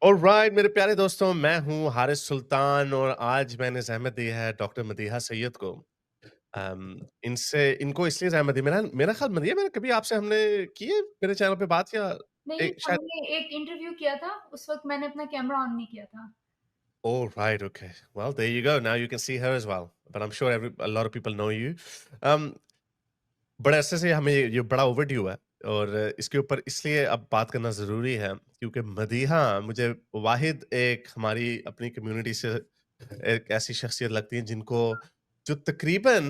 Alright मेरे प्यारे दोस्तों, मैं हूँ हारिस सुल्तान और आज मैंने ज़हमत दी है डॉक्टर मदीहा सैयद को। इनसे इनको इसलिए ज़हमत दी मेरा मेरा ख़्याल मदीहा मैंने कभी आपसे हमने की है मेरे चैनल पे बात या नहीं, शायद हमने एक इंटरव्यू किया था, उस वक़्त मैंने अपना कैमरा ऑन नहीं किया था। Alright okay well there you go now you can see her as well but I am sure every a lot of people know you. Um, बड़े अरसे से हमें ये बड़ा ओवरड्यू है और इसके ऊपर इसलिए अब बात करना ज़रूरी है क्योंकि मदीहा मुझे वाहिद एक हमारी अपनी कम्युनिटी से एक ऐसी शख्सियत लगती है जिनको जो तकरीबन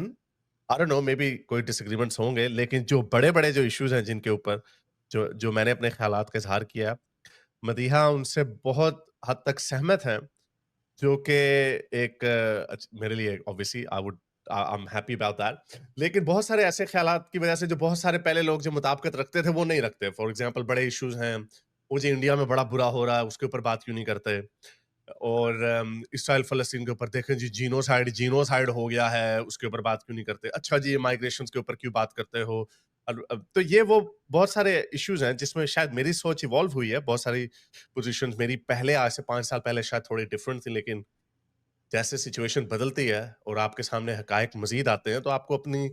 आई डोंट नो मे बी कोई डिसएग्रीमेंट्स होंगे लेकिन जो बड़े-बड़े जो इश्यूज़ हैं जिनके ऊपर जो जो मैंने अपने ख़्यालात का इज़हार किया, मदीहा उनसे बहुत हद तक सहमत हैं, जो कि एक मेरे लिए obviously I am happy about that. लेकिन बहुत सारे ऐसे ख़्यालात की वज़ह से जो बहुत सारे पहले लोग जो मुताबिकत रखते थे, वो नहीं रखते। फॉर एग्ज़ाम्पल बड़े इश्यूज़ हैं, मुझे इंडिया में बड़ा बुरा हो रहा है, उसके ऊपर बात क्यों नहीं करते? और इसराइल फ़लस्तीन के ऊपर देखें जी जीनोसाइड हो गया है, उसके ऊपर बात क्यों नहीं करते? अच्छा जी, ये माइग्रेशंस के ऊपर क्यों बात करते हो? तो ये वो बहुत सारे इश्यूज़ हैं जिसमें शायद मेरी सोच इवॉल्व हुई है, बहुत सारी पोज़ीशंस मेरी पहले आज से 5 साल पहले शायद थोड़ी डिफरेंट थी, लेकिन जैसे सिचुएशन बदलती है और आपके सामने हकायक मज़ीद आते हैं, तो आपको अपनी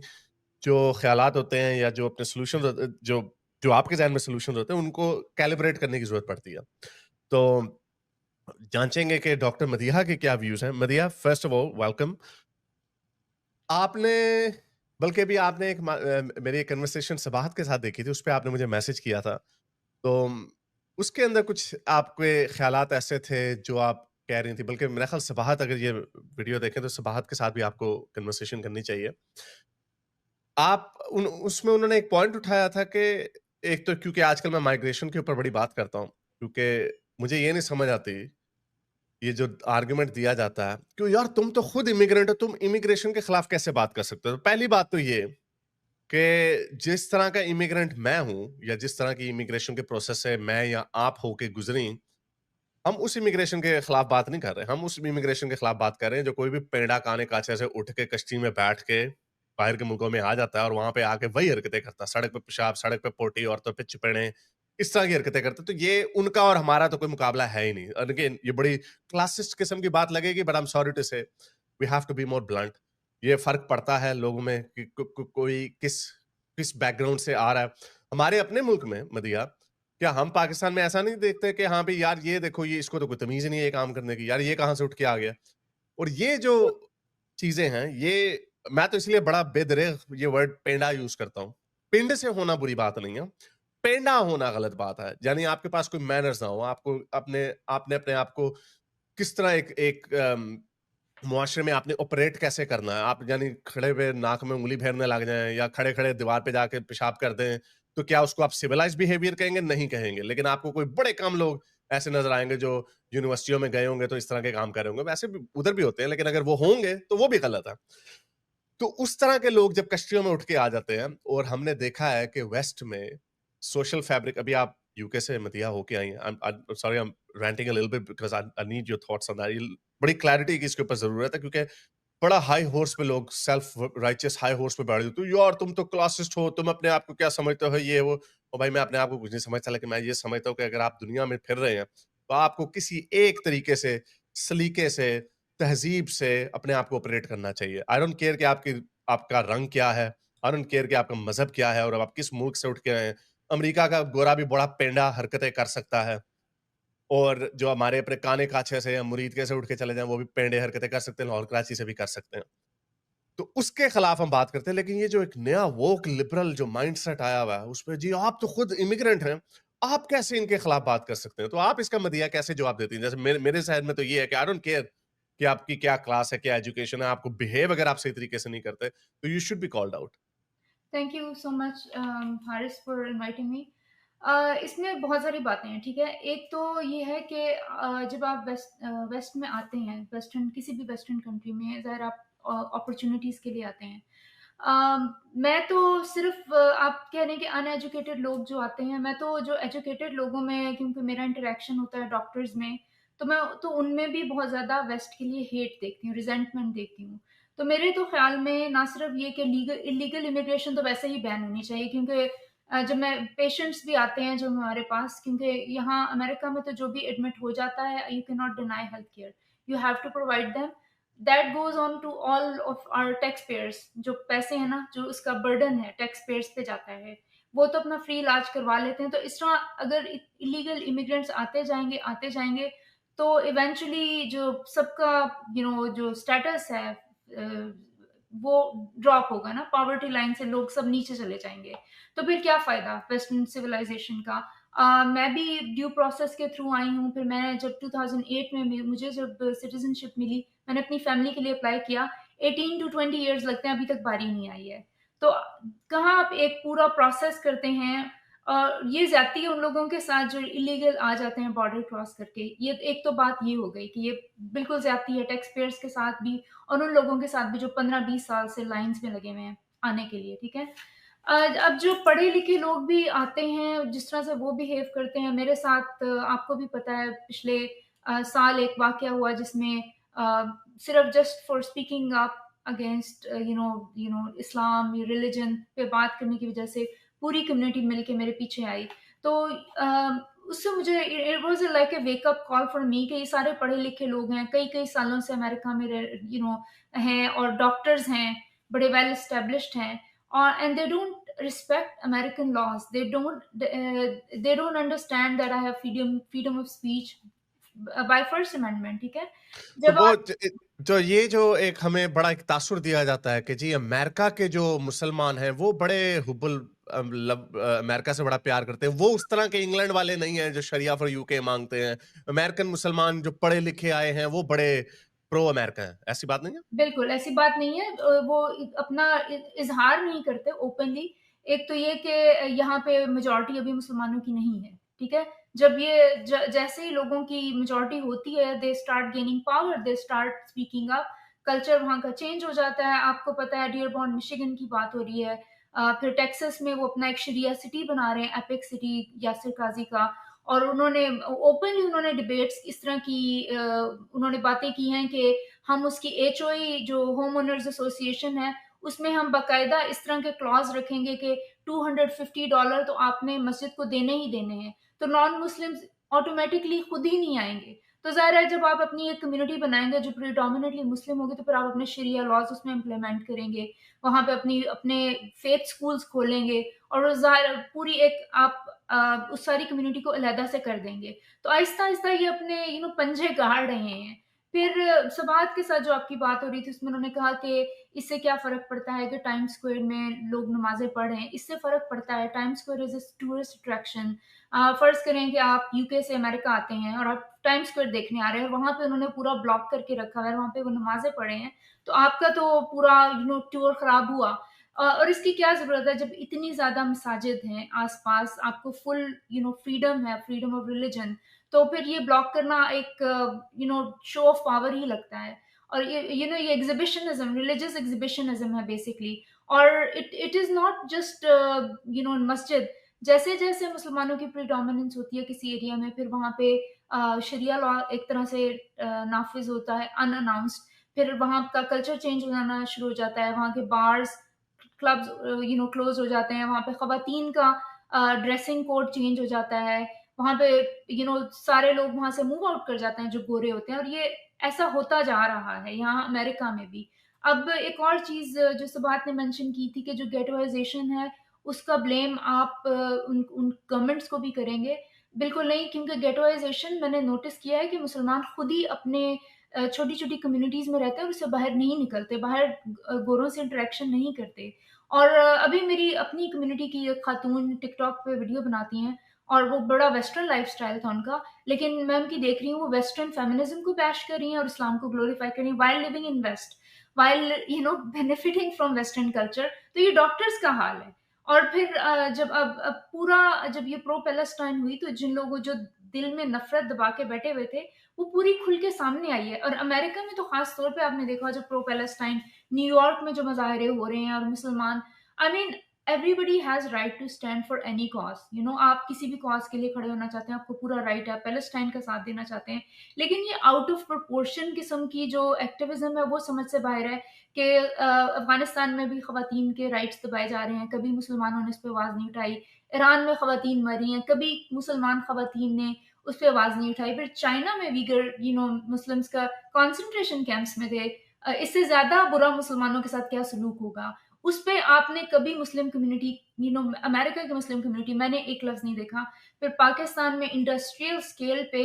जो ख़्यालात होते हैं या जो अपने सॉल्यूशंस जो जो आपके ज़हन में सॉल्यूशंस होते हैं, उनको कैलिब्रेट करने की ज़रूरत पड़ती है। तो जाँचेंगे कि डॉक्टर मदीहा के क्या व्यूज़ हैं। Madiha, first of all welcome. आपने बल्कि अभी आपने मेरी एक कन्वर्सेशन सबाहत के साथ देखी थी, उसपे आपने मुझे मैसेज किया था। तो उसके अंदर कुछ आपके ख़्यालात ऐसे थे जो आप कह रही थी, बल्कि मेरा ख़्याल सबाहत अगर ये वीडियो देखें तो सबाहत के साथ भी आपको कन्वर्सेशन करनी चाहिए। आप उन उसमें उन्होंने एक पॉइंट उठाया था कि एक तो क्योंकि आजकल मैं माइग्रेशन के ऊपर बड़ी बात करता हूँ, क्योंकि मुझे ये नहीं समझ आती ये जो आर्गुमेंट दिया जाता है कि यार तुम तो खुद इमिग्रेंट हो, तुम इमिग्रेशन के खिलाफ कैसे बात कर सकते हो? तो पहली बात तो ये कि जिस तरह का इमिग्रेंट मैं हूँ या जिस तरह की इमिग्रेशन के प्रोसेस से मैं या आप होके गुजरी, हम उस इमिग्रेशन के खिलाफ बात नहीं कर रहे। हम उस इमिग्रेशन के खिलाफ बात कर रहे हैं जो कोई भी पेंडा काने काचे से उठ के कश्ती में बैठ के बाहर के मुल्कों में आ जाता है और वहां पे आके वही हरकतें करता है। सड़क पे पेशाब, सड़क पे पोटी, औरतों पे चिपड़े, इस तरह की हरकतें करते हैं। तो ये उनका और हमारा तो कोई मुकाबला है ही नहीं। और अगेन ये बड़ी क्लासिस्ट किस्म की बात लगेगी, but I am sorry to say we have to be more blunt. ये फर्क पड़ता है लोगों में कि कोई किस किस बैकग्राउंड से आ रहा है। हमारे अपने मुल्क में मदिया, क्या हम पाकिस्तान में ऐसा नहीं देखते कि हाँ भाई यार ये देखो, ये इसको तो कोई तमीज ही नहीं है ये काम करने की, यार ये कहाँ से उठ के आ गया? और ये जो चीजें हैं, ये मैं तो इसलिए बड़ा बेदरेग ये वर्ड पेंडा यूज करता हूँ। पिंड से होना बुरी बात नहीं है, पेंडा होना गलत बात है। यानी आपके पास कोई मैनर्स ना हो, आपको अपने आपने अपने आप को किस तरह एक एक मुआशरे में आपने ऑपरेट कैसे करना है। आप यानी खड़े हुए नाक में उंगली फेरने लग जाएं या खड़े खड़े दीवार पे जाके पेशाब कर दें, तो क्या उसको आप सिविलाइज्ड बिहेवियर कहेंगे? नहीं कहेंगे। लेकिन आपको कोई बड़े कम लोग ऐसे नजर आएंगे जो यूनिवर्सिटियों में गए होंगे तो इस तरह के काम कर रहे होंगे। वैसे भी उधर भी होते हैं, लेकिन अगर वो होंगे तो वो भी गलत है। तो उस तरह के लोग जब कश्तियों में उठ के आ जाते हैं, और हमने देखा है कि वेस्ट में सोशल फैब्रिक, अभी आप यूके से मदिया होके आई हैं, sorry I am ranting a little bit because I need your thoughts on that. बड़ी क्लैरिटी की इसके ऊपर ज़रूरत है, क्योंकि बड़ा हाई हॉर्स पे लोग सेल्फ राइचियस हाई हॉर्स पे बैठ जाते हैं, यार तुम तो क्लासिस्ट हो, तुम अपने आप को क्या समझते हो, ये वो। और भाई मैं अपने आप को कुछ नहीं समझता, लेकिन मैं ये समझता हूँ कि अगर आप दुनिया में फिर रहे हैं, तो आपको किसी एक तरीके से, सलीके से, तहज़ीब से अपने आप को ऑपरेट करना चाहिए। आई डोंट केयर कि आपकी आपका रंग क्या है, आई डोंट केयर कि आपका मज़हब क्या है और अब आप किस मुल्क से उठ के आए हैं। अमेरिका का गोरा भी बड़ा पेंडा हरकतें कर सकता है, और जो हमारे अपने काने-काछे से या मुरीदके से उठ के चले जाएँ, वो भी पेंडे हरकतें कर सकते हैं, लाहौर कराची से भी कर सकते हैं। तो उसके खिलाफ हम बात करते हैं, लेकिन ये जो एक नया वोक लिबरल जो माइंडसेट आया हुआ है, उसपे जी आप तो खुद इमिग्रेंट हैं, आप कैसे इनके खिलाफ बात कर सकते हैं? तो आप इसका मदिया कैसे जवाब देती हैं? जैसे मेरे मेरे ज़हन में तो ये है कि आई डोंट केयर कि आपकी क्या क्लास है, क्या एजुकेशन है, आपको बिहेव अगर आप सही तरीके से नहीं करते, तो you should be called out. Thank you so much Haris for inviting me. इसमें बहुत सारी बातें हैं, ठीक है? एक तो ये है कि जब आप वेस्ट में आते हैं, वेस्टर्न किसी भी वेस्टर्न कंट्री में, ज़ाहिर आप अपॉर्च्युनिटीज़ के लिए आते हैं। मैं तो सिर्फ़ आप कह रहे हैं कि अनएजुकेटेड लोग जो आते हैं, मैं तो जो एजुकेटेड लोगों में, क्योंकि मेरा इंटरैक्शन होता है डॉक्टर्स में, तो मैं तो उनमें भी बहुत ज़्यादा वेस्ट के लिए हेट देखती हूँ, रिज़ेंटमेंट देखती हूँ। तो मेरे तो ख़्याल में ना सिर्फ़ ये कि लीगल इल्लीगल इमिग्रेशन तो वैसे ही बैन होनी चाहिए, क्योंकि जब मैं पेशेंट्स भी आते हैं जो हमारे पास, क्योंकि यहाँ अमेरिका में तो जो भी एडमिट हो जाता है, you can not deny health care, you have to provide them. That goes on to all of our tax payers. जो पैसे हैं ना, जो उसका बर्डन है टैक्स पेयर्स पे जाता है, वो तो अपना फ्री इलाज करवा लेते हैं। तो इस तरह अगर इलीगल इमिग्रेंट्स आते जाएंगे तो इवेंचुअली जो सबका जो स्टेटस है वो ड्रॉप होगा ना, पॉवर्टी लाइन से लोग सब नीचे चले जाएंगे। तो फिर क्या फायदा वेस्टर्न सिविलाइजेशन का। मैं भी ड्यू प्रोसेस के थ्रू आई हूँ। फिर मैं जब 2008 में मुझे जब सिटीजनशिप मिली, मैंने अपनी फैमिली के लिए अप्लाई किया। 18 टू 20 इयर्स लगते हैं, अभी तक बारी नहीं आई है। तो कहाँ आप एक पूरा प्रोसेस करते हैं, ये ज्यादती है उन लोगों के साथ जो इलीगल आ जाते हैं बॉर्डर क्रॉस करके। ये एक तो बात ये हो गई कि ये बिल्कुल ज्यादती है टैक्स पेयर्स के साथ भी, और उन लोगों के साथ भी जो 15-20 साल से लाइंस में लगे हुए हैं आने के लिए, ठीक है। अब जो पढ़े लिखे लोग भी आते हैं, जिस तरह से वो बिहेव करते हैं मेरे साथ, आपको भी पता है पिछले साल एक वाकया हुआ जिसमें सिर्फ just for speaking up against Islam religion पे बात करने की वजह से पूरी कम्युनिटी मिलके मेरे पीछे आई। तो उससे मुझे it was like a wake up call for me कि ये सारे पढ़े लिखे लोग हैं, कई कई सालों से अमेरिका में हैं, और डॉक्टर्स हैं, बड़े वेल एस्टेब्लिश्ड हैं, और and they don't respect American laws. They don't understand that I have freedom of speech by First Amendment. ठीक है। तो जब वो आप जो ये जो एक हमें बड़ा एक तासुर दिया जाता है कि जी अमेरिका के जो मुसलमान हैं वो बड़े हुब्बुल अमेरिका से बड़ा प्यार करते हैं, वो उस तरह के इंग्लैंड वाले नहीं हैं जो शरिया फॉर यूके मांगते हैं। अमेरिकन मुसलमान जो पढ़े लिखे आए हैं वो बड़े प्रो अमेरिका हैं, ऐसी बात नहीं है? बिल्कुल ऐसी बात नहीं है। वो अपना इजहार नहीं करते ओपनली। एक तो ये कि यहाँ पे मेजोरिटी अभी मुसलमानों की नहीं है, ठीक है। जब ये जैसे ही लोगों की मेजोरिटी होती है, they start gaining power, they start speaking up, culture वहाँ का चेंज हो जाता है। आपको पता है डियरबॉर्न मिशिगन की बात हो रही है। फिर टेक्सास में वो अपना एक शरिया सिटी बना रहे हैं, एपिक सिटी यासिर काजी का। और उन्होंने डिबेट्स इस तरह की उन्होंने बातें की हैं कि हम उसकी एचओई जो होम ओनर्स एसोसिएशन है, उसमें हम बाकायदा इस तरह के क्लॉज रखेंगे कि $250 तो आपने मस्जिद को देने ही देने हैं। तो नॉन मुस्लिम्स ऑटोमेटिकली खुद ही नहीं आएंगे। तो जाहिर है जब आप अपनी एक कम्युनिटी बनाएंगे जो प्रिडोमिनेटली मुस्लिम होगी, तो फिर आप अपने शरिया लॉज उसमें इम्प्लीमेंट करेंगे, वहां पे अपने फेथ स्कूल्स खोलेंगे, और वो पूरी एक आप उस सारी कम्युनिटी को अलहदा से कर देंगे। तो आहिस्ता आहिस्ता ये अपने पंजे गाड़ रहे हैं। फिर सवाद के साथ जो आपकी बात हो रही थी, उसमें उन्होंने कहा कि इससे क्या फ़र्क पड़ता है कि टाइम स्क्वायर में लोग नमाज़ें पढ़ रहे हैं। इससे फ़र्क पड़ता है, time square is a tourist attraction. फ़र्ज़ करें कि आप यूके से अमेरिका आते हैं और आप टाइम स्क्वायर देखने आ रहे हैं, और वहाँ पे उन्होंने पूरा ब्लॉक करके रखा हुआ है, वहाँ पे वो नमाज़ें पढ़े हैं, तो आपका तो पूरा टूर ख़राब हुआ। और इसकी क्या ज़रूरत है जब इतनी ज़्यादा मसाजिद हैं आस-पास, आपको फुल फ्रीडम है, फ्रीडम ऑफ रिलिजन। तो फिर ये ब्लॉक करना एक शो ऑफ पावर ही लगता है। और ये एग्जिबिशनिज्म, रिलीजियस एग्जिबिशनिज्म है बेसिकली। और इट इज नॉट जस्ट मस्जिद। जैसे जैसे मुसलमानों की प्रीडोमिनेंस होती है किसी एरिया में, फिर वहाँ पे शरिया लॉ एक तरह से नाफिज होता है अनअनाउंस्ड। फिर वहाँ का कल्चर चेंज हो जाना शुरू हो जाता है, वहाँ के बार्स क्लब्स क्लोज हो जाते हैं, वहाँ पे खवातीन का ड्रेसिंग कोड चेंज हो जाता है, वहाँ पे सारे लोग वहाँ से मूव आउट कर जाते हैं जो गोरे होते हैं। और ये ऐसा होता जा रहा है यहाँ अमेरिका में भी। अब एक और चीज़ जो सुबात ने मेंशन की थी कि जो गेटोइज़ेशन है, उसका ब्लेम आप उन उन गवर्नमेंट्स को भी करेंगे। बिल्कुल नहीं, क्योंकि गेटोइज़ेशन मैंने नोटिस किया है कि मुसलमान खुद ही अपने छोटी-छोटी कम्युनिटीज़ में रहते हैं और उससे बाहर नहीं निकलते, बाहर गोरों से इंटरेक्शन नहीं करते। और अभी मेरी अपनी कम्युनिटी की एक खातून टिकटॉक पे वीडियो बनाती हैं, और वो बड़ा वेस्टर्न लाइफ़स्टाइल था उनका, लेकिन मैं उनकी देख रही हूँ वो वेस्टर्न फेमिनिज़्म को बैश कर रही हैं और इस्लाम को ग्लोरीफाई कर रही हैं while living in west, while benefiting from western culture. तो ये डॉक्टर्स का हाल है। और फिर जब अब पूरा जब ये प्रो पैलेस्टाइन हुई, तो जिन लोगों जो दिल में नफ़रत दबा के बैठे हुए थे, वो पूरी खुल के सामने आई है। और अमेरिका में तो ख़ास तौर पे आपने देखा जो प्रो पैलेस्टाइन न्यूयॉर्क में जो मुज़ाहरे हो रहे हैं, और मुसलमान, I mean everybody has right to stand for any cause, you know, आप किसी भी कॉज के लिए खड़े होना चाहते हैं, आपको पूरा राइट है, पैलेस्टाइन का साथ देना चाहते हैं। लेकिन ये आउट ऑफ प्रोपोर्शन किस्म की जो एक्टिविज्म है वो समझ से बाहर है कि अफगानिस्तान में भी खवातीन के राइट्स दबाए जा रहे हैं, कभी मुसलमानों ने उस पर आवाज नहीं उठाई। ईरान में खवातीन मरी हैं, कभी मुसलमान खवातीन ने उस पर आवाज नहीं उठाई। फिर चाइना में वीगर, यू नो, मुस्लिम्स का कॉन्सेंट्रेशन कैंप्स में थे। इससे ज्यादा बुरा मुसलमानों के साथ क्या सलूक होगा, उस पे आपने कभी Muslim community, you know, America की मुस्लिम कम्युनिटी, मैंने एक लफ्ज नहीं देखा। फिर पाकिस्तान में इंडस्ट्रियल स्केल पे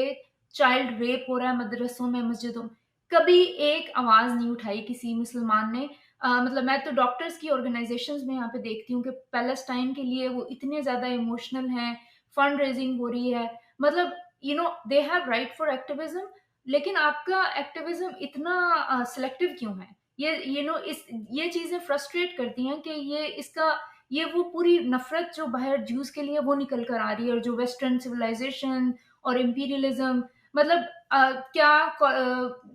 चाइल्ड रेप हो रहा है मदरसों में, मस्जिदों में, कभी एक आवाज नहीं उठाई किसी मुसलमान ने। मतलब मैं तो डॉक्टर्स की ऑर्गेनाइजेशंस में यहाँ पे देखती हूँ कि पैलेस्टाइन के लिए वो इतने ज्यादा इमोशनल हैं, फंड रेजिंग हो रही है, मतलब you know they have right for activism. लेकिन आपका एक्टिविज्म इतना सिलेक्टिव क्यों है? ये यू नो इस ये चीजें फ्रस्ट्रेट करती हैं कि ये वो पूरी नफरत जो बाहर ज्यूज के लिए वो निकल कर आ रही है, और जो वेस्टर्न सिविलाइजेशन और इम्पीरियलिज्म, मतलब क्या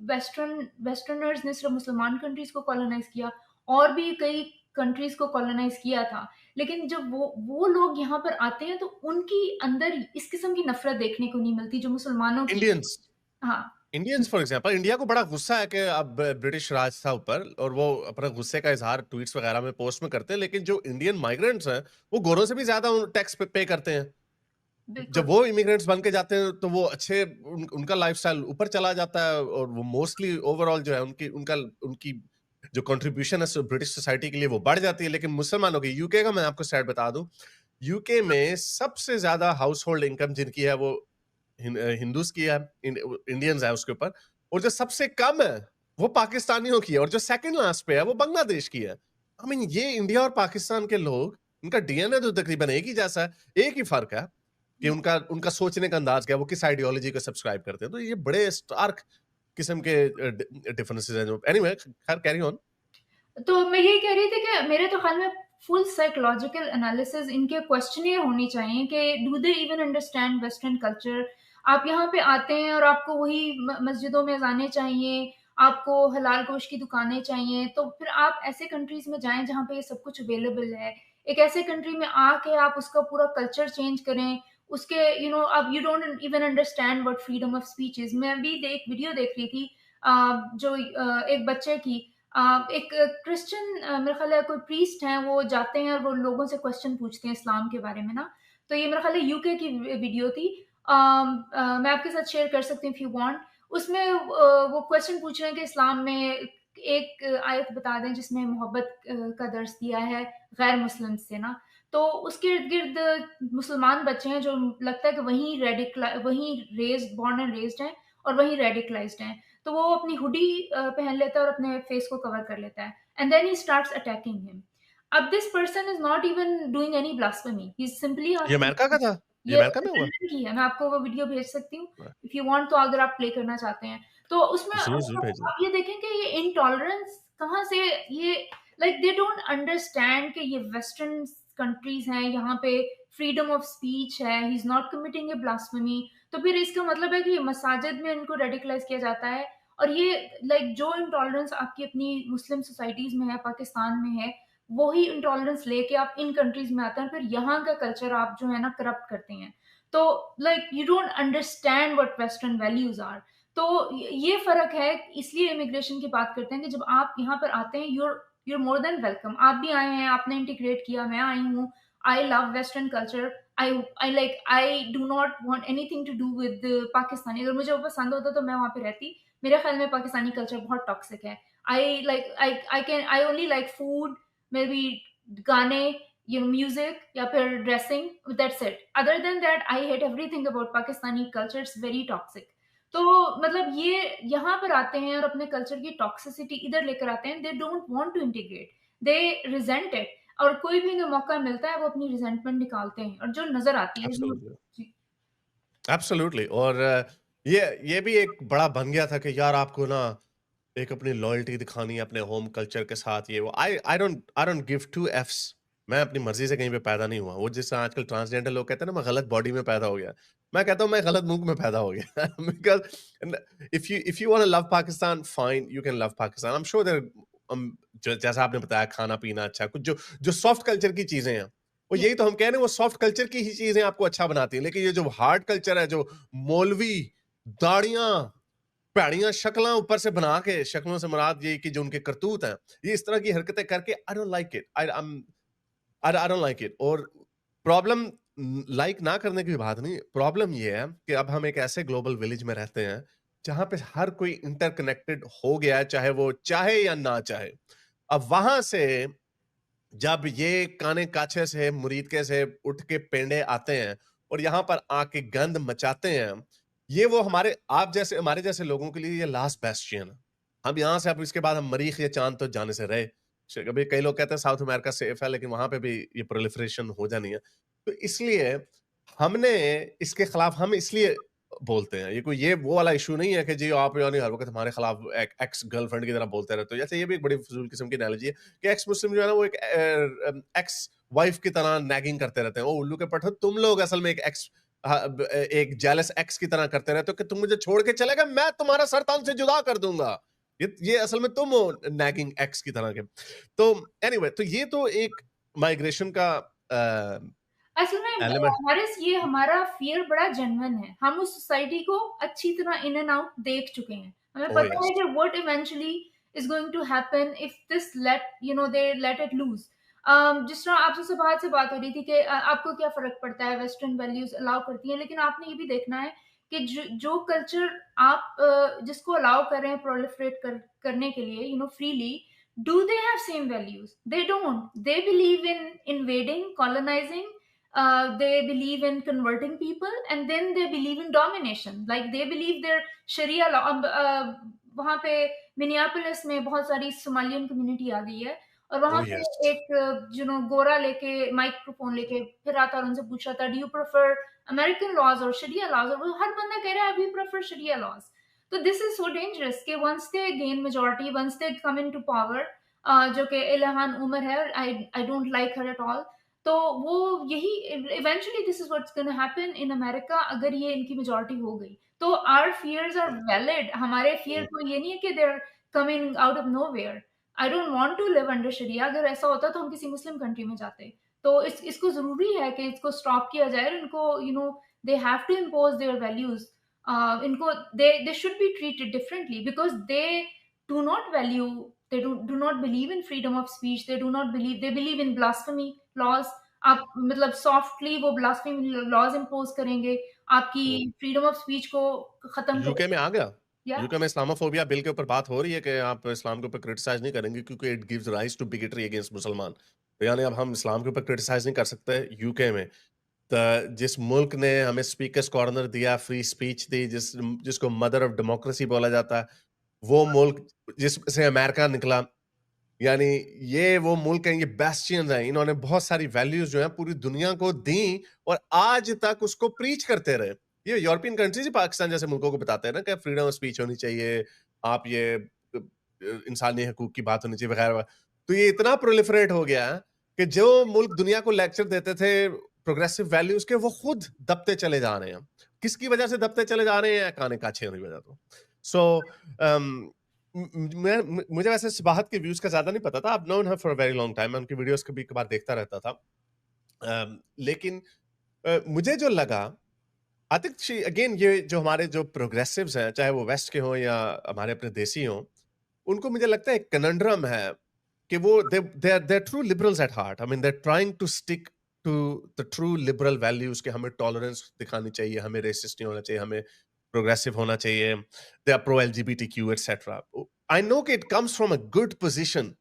वेस्टर्नर्स ने सिर्फ मुसलमान कंट्रीज को कॉलोनाइज किया, और भी कई कंट्रीज को कॉलोनाइज किया था। लेकिन जब वो लोग यहाँ पर आते हैं तो उनकी अंदर इस किस्म की नफरत देखने को नहीं मिलती जो मुसलमानों की। इंडियंस हाँ। इंडियंस फॉर एग्जांपल, इंडिया को बड़ा गुस्सा है कि अब ब्रिटिश राज था ऊपर, और वो अपना गुस्से का इजहार ट्वीट्स वगैरह में, पोस्ट में करते हैं, लेकिन जो इंडियन माइग्रेंट्स हैं वो गोरों से भी ज्यादा टैक्स पे करते हैं। बिल्कुल। जब वो इमिग्रेंट्स बन के जाते हैं तो वो अच्छे उनका लाइफस्टाइल ऊपर चला जाता है, और वो मोस्टली ओवरऑल जो है उनकी उनका उनकी जो कंट्रीब्यूशन है ब्रिटिश सोसाइटी के लिए वो बढ़ जाती है। लेकिन मुसलमानों की, यूके का मैं आपको स्टैट बता दूं, यूके में सबसे ज्यादा हाउस होल्ड इनकम जिनकी है वो हिंदूज की है, इंडियंस है उसके ऊपर, और जो सबसे कम है वो पाकिस्तानियों की है, और जो सेकंड लास्ट पे है वो बांग्लादेश की है। आई मीन ये इंडिया और पाकिस्तान के लोग, इनका डीएनए तो तकरीबन एक ही जैसा है, एक ही फर्क है कि उनका उनका सोचने का अंदाज क्या है, वो किस आइडियोलॉजी को सब्सक्राइब करते हैं। तो ये बड़े स्टार्क किस्म के डिफरेंसेस हैं जो, एनीवे, खैर कैरी ऑन। तो मैं यही कह रही थी कि मेरे तो ख्याल में फुल साइकोलॉजिकल एनालिसिस इनके क्वेश्चनियर होनी चाहिए कि do they even understand western culture. आप यहाँ पे आते हैं और आपको वही मस्जिदों में जाने चाहिए, आपको हलाल गोश्त की दुकानें चाहिए, तो फिर आप ऐसे कंट्रीज में जाएं जहाँ पे ये सब कुछ अवेलेबल है। एक ऐसे कंट्री में आके आप उसका पूरा कल्चर चेंज करें, उसके यू नो अब you don't even understand what freedom of speech is. मैं अभी एक वीडियो देख रही थी जो एक बच्चे की, एक क्रिश्चियन, मेरे ख्याल है कोई प्रीस्ट हैं, वो जाते हैं और वो लोगों से क्वेश्चन पूछते हैं इस्लाम के बारे में ना। तो ये मेरे ख्याल है यूके की वीडियो थी। मैं आपके साथ शेयर कर सकती हूँ इफ यू वांट। उसमें वो क्वेश्चन पूछ रहे हैं कि इस्लाम में एक आयत बता दें जिसमें मोहब्बत का दर्स दिया है गैर मुस्लिम से ना। तो उसके इर्द गिर्द मुसलमान बच्चे हैं जो लगता है कि वहीं रेज्ड, बॉर्न एंड रेज्ड हैं, और वहीं रेडिकलाइज्ड हैं। तो वो अपनी हुडी पहन लेता है और अपने फेस को कवर कर लेता है, and then he starts attacking him. अब this person is not even doing any blasphemy, he is simply ये आस्किंग। अमेरिका का था, ये ये अमेरिका में हुआ। लंदन की है, मैं आपको वो वीडियो भेज सकती हूँ इफ यू वांट, तो अगर आप प्ले करना चाहते हैं। तो उसमें जरूर जरूर भेजना। आप ये देखें कि ये इनटॉलरेंस कहाँ से, ये लाइक दे डोंट अंडरस्टैंड कि ये वेस्टर्न कंट्रीज हैं, यहाँ पे फ्रीडम ऑफ स्पीच है, he is not committing A blasphemy. तो फिर इसका मतलब है कि मसाजिद में इनको रेडिकलाइज किया जाता है। और ये लाइक जो इंटॉलरेंस आपकी अपनी मुस्लिम सोसाइटीज में है, पाकिस्तान में है, वही इंटॉलरेंस लेके आप इन कंट्रीज में आते हैं, फिर यहाँ का कल्चर आप जो है ना करप्ट करते हैं। तो like you don't understand what western values are. तो ये फर्क है, इसलिए इमिग्रेशन की बात करते हैं कि जब आप यहाँ पर आते हैं, यूर मोर देन वेलकम। आप भी आए हैं, आपने इंटीग्रेट किया, मैं आई हूँ, I love western culture, I do not want anything to do with Pakistani. अगर मुझे वो पसंद होता तो मैं वहां पे रहती। मेरे ख्याल में पाकिस्तानी कल्चर बहुत टॉक्सिक है। I only like food, may be गाने, यू नो, म्यूजिक, या फिर dressing, that's it. Other than that I hate everything about Pakistani culture, it's very toxic. तो मतलब ये यहाँ पर आते हैं और अपने कल्चर की टॉक्सिसिटी इधर लेकर आते हैं, they don't want to integrate, they reject it. और कोई भी इन्हें मौका मिलता है वो अपनी रिजेंटमेंट निकालते हैं, और जो नजर आती है जो। एब्सोल्युटली, जी। एब्सोल्युटली। और ये भी एक बड़ा बन गया था कि यार आपको ना एक अपनी लॉयल्टी दिखानी है अपने होम कल्चर के साथ, ये वो। I don't give two F's. मैं अपनी मर्जी से कहीं पे पैदा नहीं हुआ। वो जिस आजकल ट्रांसजेंडर लोग कहते हैं ना, मैं गलत बॉडी में पैदा हो गया, मैं कहता हूँ मैं गलत मुल्क में पैदा हो गया। Because if you want to love Pakistan, fine, you can love Pakistan. I am sure there जो जैसा आपने बताया खाना-पीना अच्छा, कुछ जो जो सॉफ्ट कल्चर की चीज़ें हैं, और यही तो हम कह रहे हैं वो सॉफ्ट कल्चर की ही चीज़ें आपको अच्छा बनाती हैं। लेकिन ये जो हार्ड कल्चर है, जो मौलवी, दाढ़ियाँ, भैड़ियाँ शक्लां ऊपर से बना के, शक्लों से मुराद ये कि जो उनके करतूत हैं, ये इस तरह की हरकतें करके आई don't like it. I don't like it. और प्रॉब्लम लाइक ना करने की बात नहीं, प्रॉब्लम ये है कि अब हम एक ऐसे ग्लोबल विलेज में रहते हैं, जहाँ पे हर कोई इंटरकनेक्टेड हो गया है, चाहे वो चाहे या ना चाहे। अब वहाँ से जब ये काने काछे से, मुरीदके से उठ के पेंडे आते हैं और यहाँ पर आके गंद मचाते हैं, ये वो हमारे आप जैसे हमारे जैसे लोगों के लिए ये लास्ट बेस्टियन है। हम यहाँ से अब इसके बाद हम मरीख या चाँद तो जाने से रहे। कभी कई लोग कहते हैं साउथ अमेरिका सेफ है, लेकिन वहाँ पे भी ये प्रोलिफरेशन हो जानी है। तो इसलिए हमने इसके खिलाफ हम इसलिए बोलते हैं। ये कोई ये वो वाला इश्यू नहीं है कि जी आप यानी हर वक़्त हमारे खिलाफ एक्स गर्लफ्रेंड की तरह बोलते रहते हो। जैसे ये भी एक बड़ी फ़िज़ूल किस्म की एनालॉजी है कि एक्स मुस्लिम जो है ना वो एक एक्स वाइफ की तरह नैगिंग करते रहते हैं। ओ उल्लू के पठो, तुम लोग असल में एक एक्स एक जेलस एक्स की तरह करते रहते हो कि तुम मुझे छोड़ के चले गए, मैं तुम्हारा सर तान से जुदा कर दूँगा। ये असल में तुम हो नैगिंग एक्स की तरह के। तो एनीवे तो ये तो एक माइग्रेशन का असल में एलिमेंट। हमारे ये हमारा फ़ियर बड़ा जेन्युइन है। हम उस सोसाइटी को अच्छी तरह इन एंड आउट देख चुके हैं। हमें ओह पता यस। है कि what eventually is going to happen if this let you know they let it loose. जिस तरह आपसे सुबह से बात हो रही थी कि आपको क्या फ़र्क पड़ता है वेस्टर्न वैल्यूज़ अलाउ करती हैं, लेकिन आपने ये भी देखना है कि जो कल्चर आप जिसको अलाउ कर रहे हैं प्रोलिफरेट करने के लिए you know freely, do they have same values? They don't. They believe in invading, colonising, they believe in converting people, and then they believe in domination, like they believe their sharia law. वहाँ पे Minneapolis में बहुत सारी Somalian community आ गई है, और वहाँ oh yes. पे एक यू नो गोरा लेके माइक्रोफोन लेके फिर आता और उनसे पूछ रहा था do you prefer American laws और शरिया लॉज, और वो हर बंदा कह रहा है वी प्रेफर शरिया लॉज। तो दिस इज सो डेंजरस कि once they gain majority, once they come into power, जो कि इल्हान उमर है, I don't like her at all. तो वो यही eventually this is what's gonna happen in America अगर ये इनकी मेजॉरिटी हो गई। तो आवर फियर्स आर वैलिड। हमारे फियर हुँ, को ये नहीं है कि they are coming out of nowhere. I don't want to live under शरिया। अगर ऐसा होता तो हम किसी मुस्लिम कंट्री में जाते। तो इसको जरूरी है कि इसको स्टॉप किया जाए, और इनको you know they have to impose their values. इनको they should be treated differently because they do not value, they do not believe in freedom of speech, they do not believe, they believe in blasphemy laws। आप मतलब softly वो blasphemy laws impose करेंगे, आपकी हुँ। Freedom of speech को खत्म UK में करेंगे। आ गया। या यूके में इस्लामोफोबिया बिल के ऊपर बात हो रही है कि आप इस्लाम के ऊपर क्रिटिसाइज़ नहीं करेंगे क्योंकि it gives rise to bigotry against मुसलमान। तो यानी अब हम इस्लाम के ऊपर क्रिटिसाइज़ नहीं कर सकते यूके में। जिस मुल्क ने हमें स्पीकर्स कॉर्नर दिया, फ्री स्पीच दी, जिसको मदर ऑफ डेमोक्रेसी बोला जाता है, वो मुल्क जिससे अमेरिका निकला, यानी ये वो मुल्क हैं, ये बेस्टियंस हैं, इन्होंने बहुत सारी वैल्यूज़ जो हैं पूरी दुनिया को दी और आज तक उसको प्रीच करते रहे। ये यूरोपियन कंट्रीज़ ही पाकिस्तान जैसे मुल्कों को बताते हैं ना कि फ्रीडम ऑफ स्पीच होनी चाहिए, आप ये इंसानी हकूक की बात होनी चाहिए वगैरह। तो ये इतना प्रोलिफरेट हो गया है कि जो मुल्क दुनिया को लेक्चर देते थे प्रोग्रेसिव वैल्यूज़ के, वो खुद दबते चले जा रहे हैं। किसकी वजह से दबते चले जा रहे हैं? काने काछे की वजह तो। सो अम मुझे वैसे सिबाहत के व्यूज़ का ज़्यादा नहीं पता था। I have known her for a very long time. मैं उनकी वीडियोज़ कभी-कभार देखता रहता था। लेकिन मुझे जो लगा, आई थिंक शी अगेन ये जो हमारे जो प्रोग्रेसिव्स हैं, चाहे वो वेस्ट के हों या हमारे अपने देसी हों, उनको मुझे लगता है एक कनंड्रम है कि वो they are true liberals at heart. I mean they are trying to stick to the true liberal values कि हमें टॉलरेंस दिखानी चाहिए, हमें रेसिस्ट नहीं होना चाहिए, हमें प्रोग्रेसिव होना चाहिए। They are pro LGBTQ etcetera. I know कि it comes from a good position,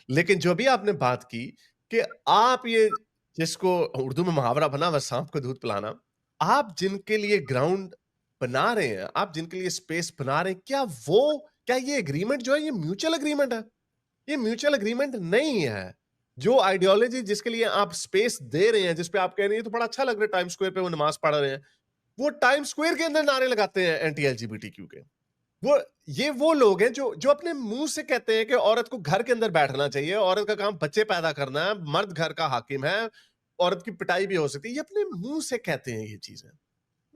लेकिन जो भी आपने बात की कि आप ये जिसको उर्दू में मुहावरा बना हुआ सांप को दूध पिलाना, आप जिनके लिए ग्राउंड बना रहे हैं, आप जिनके लिए स्पेस बना रहे हैं, क्या ये एग्रीमेंट जो है ये म्यूचुअल एग्रीमेंट है? ये म्यूचुअल एग्रीमेंट नहीं है। जो आइडियोलॉजी जिसके लिए आप स्पेस दे रहे हैं, जिस पे आप कह रहे हैं, ये तो बड़ा अच्छा लग रहा है टाइम स्क्वायर पे वो नमाज़ पढ़ रहे हैं। वो टाइम स्क्वायर के अंदर नारे लगाते हैं एंटी एलजीबीटीक्यू के। वो ये वो लोग हैं जो जो अपने मुंह से कहते हैं कि औरत को घर के अंदर बैठना चाहिए, औरत का काम बच्चे पैदा करना है, मर्द घर का हाकिम है, औरत की पिटाई भी हो सकती है। ये अपने मुंह से कहते हैं ये चीजें।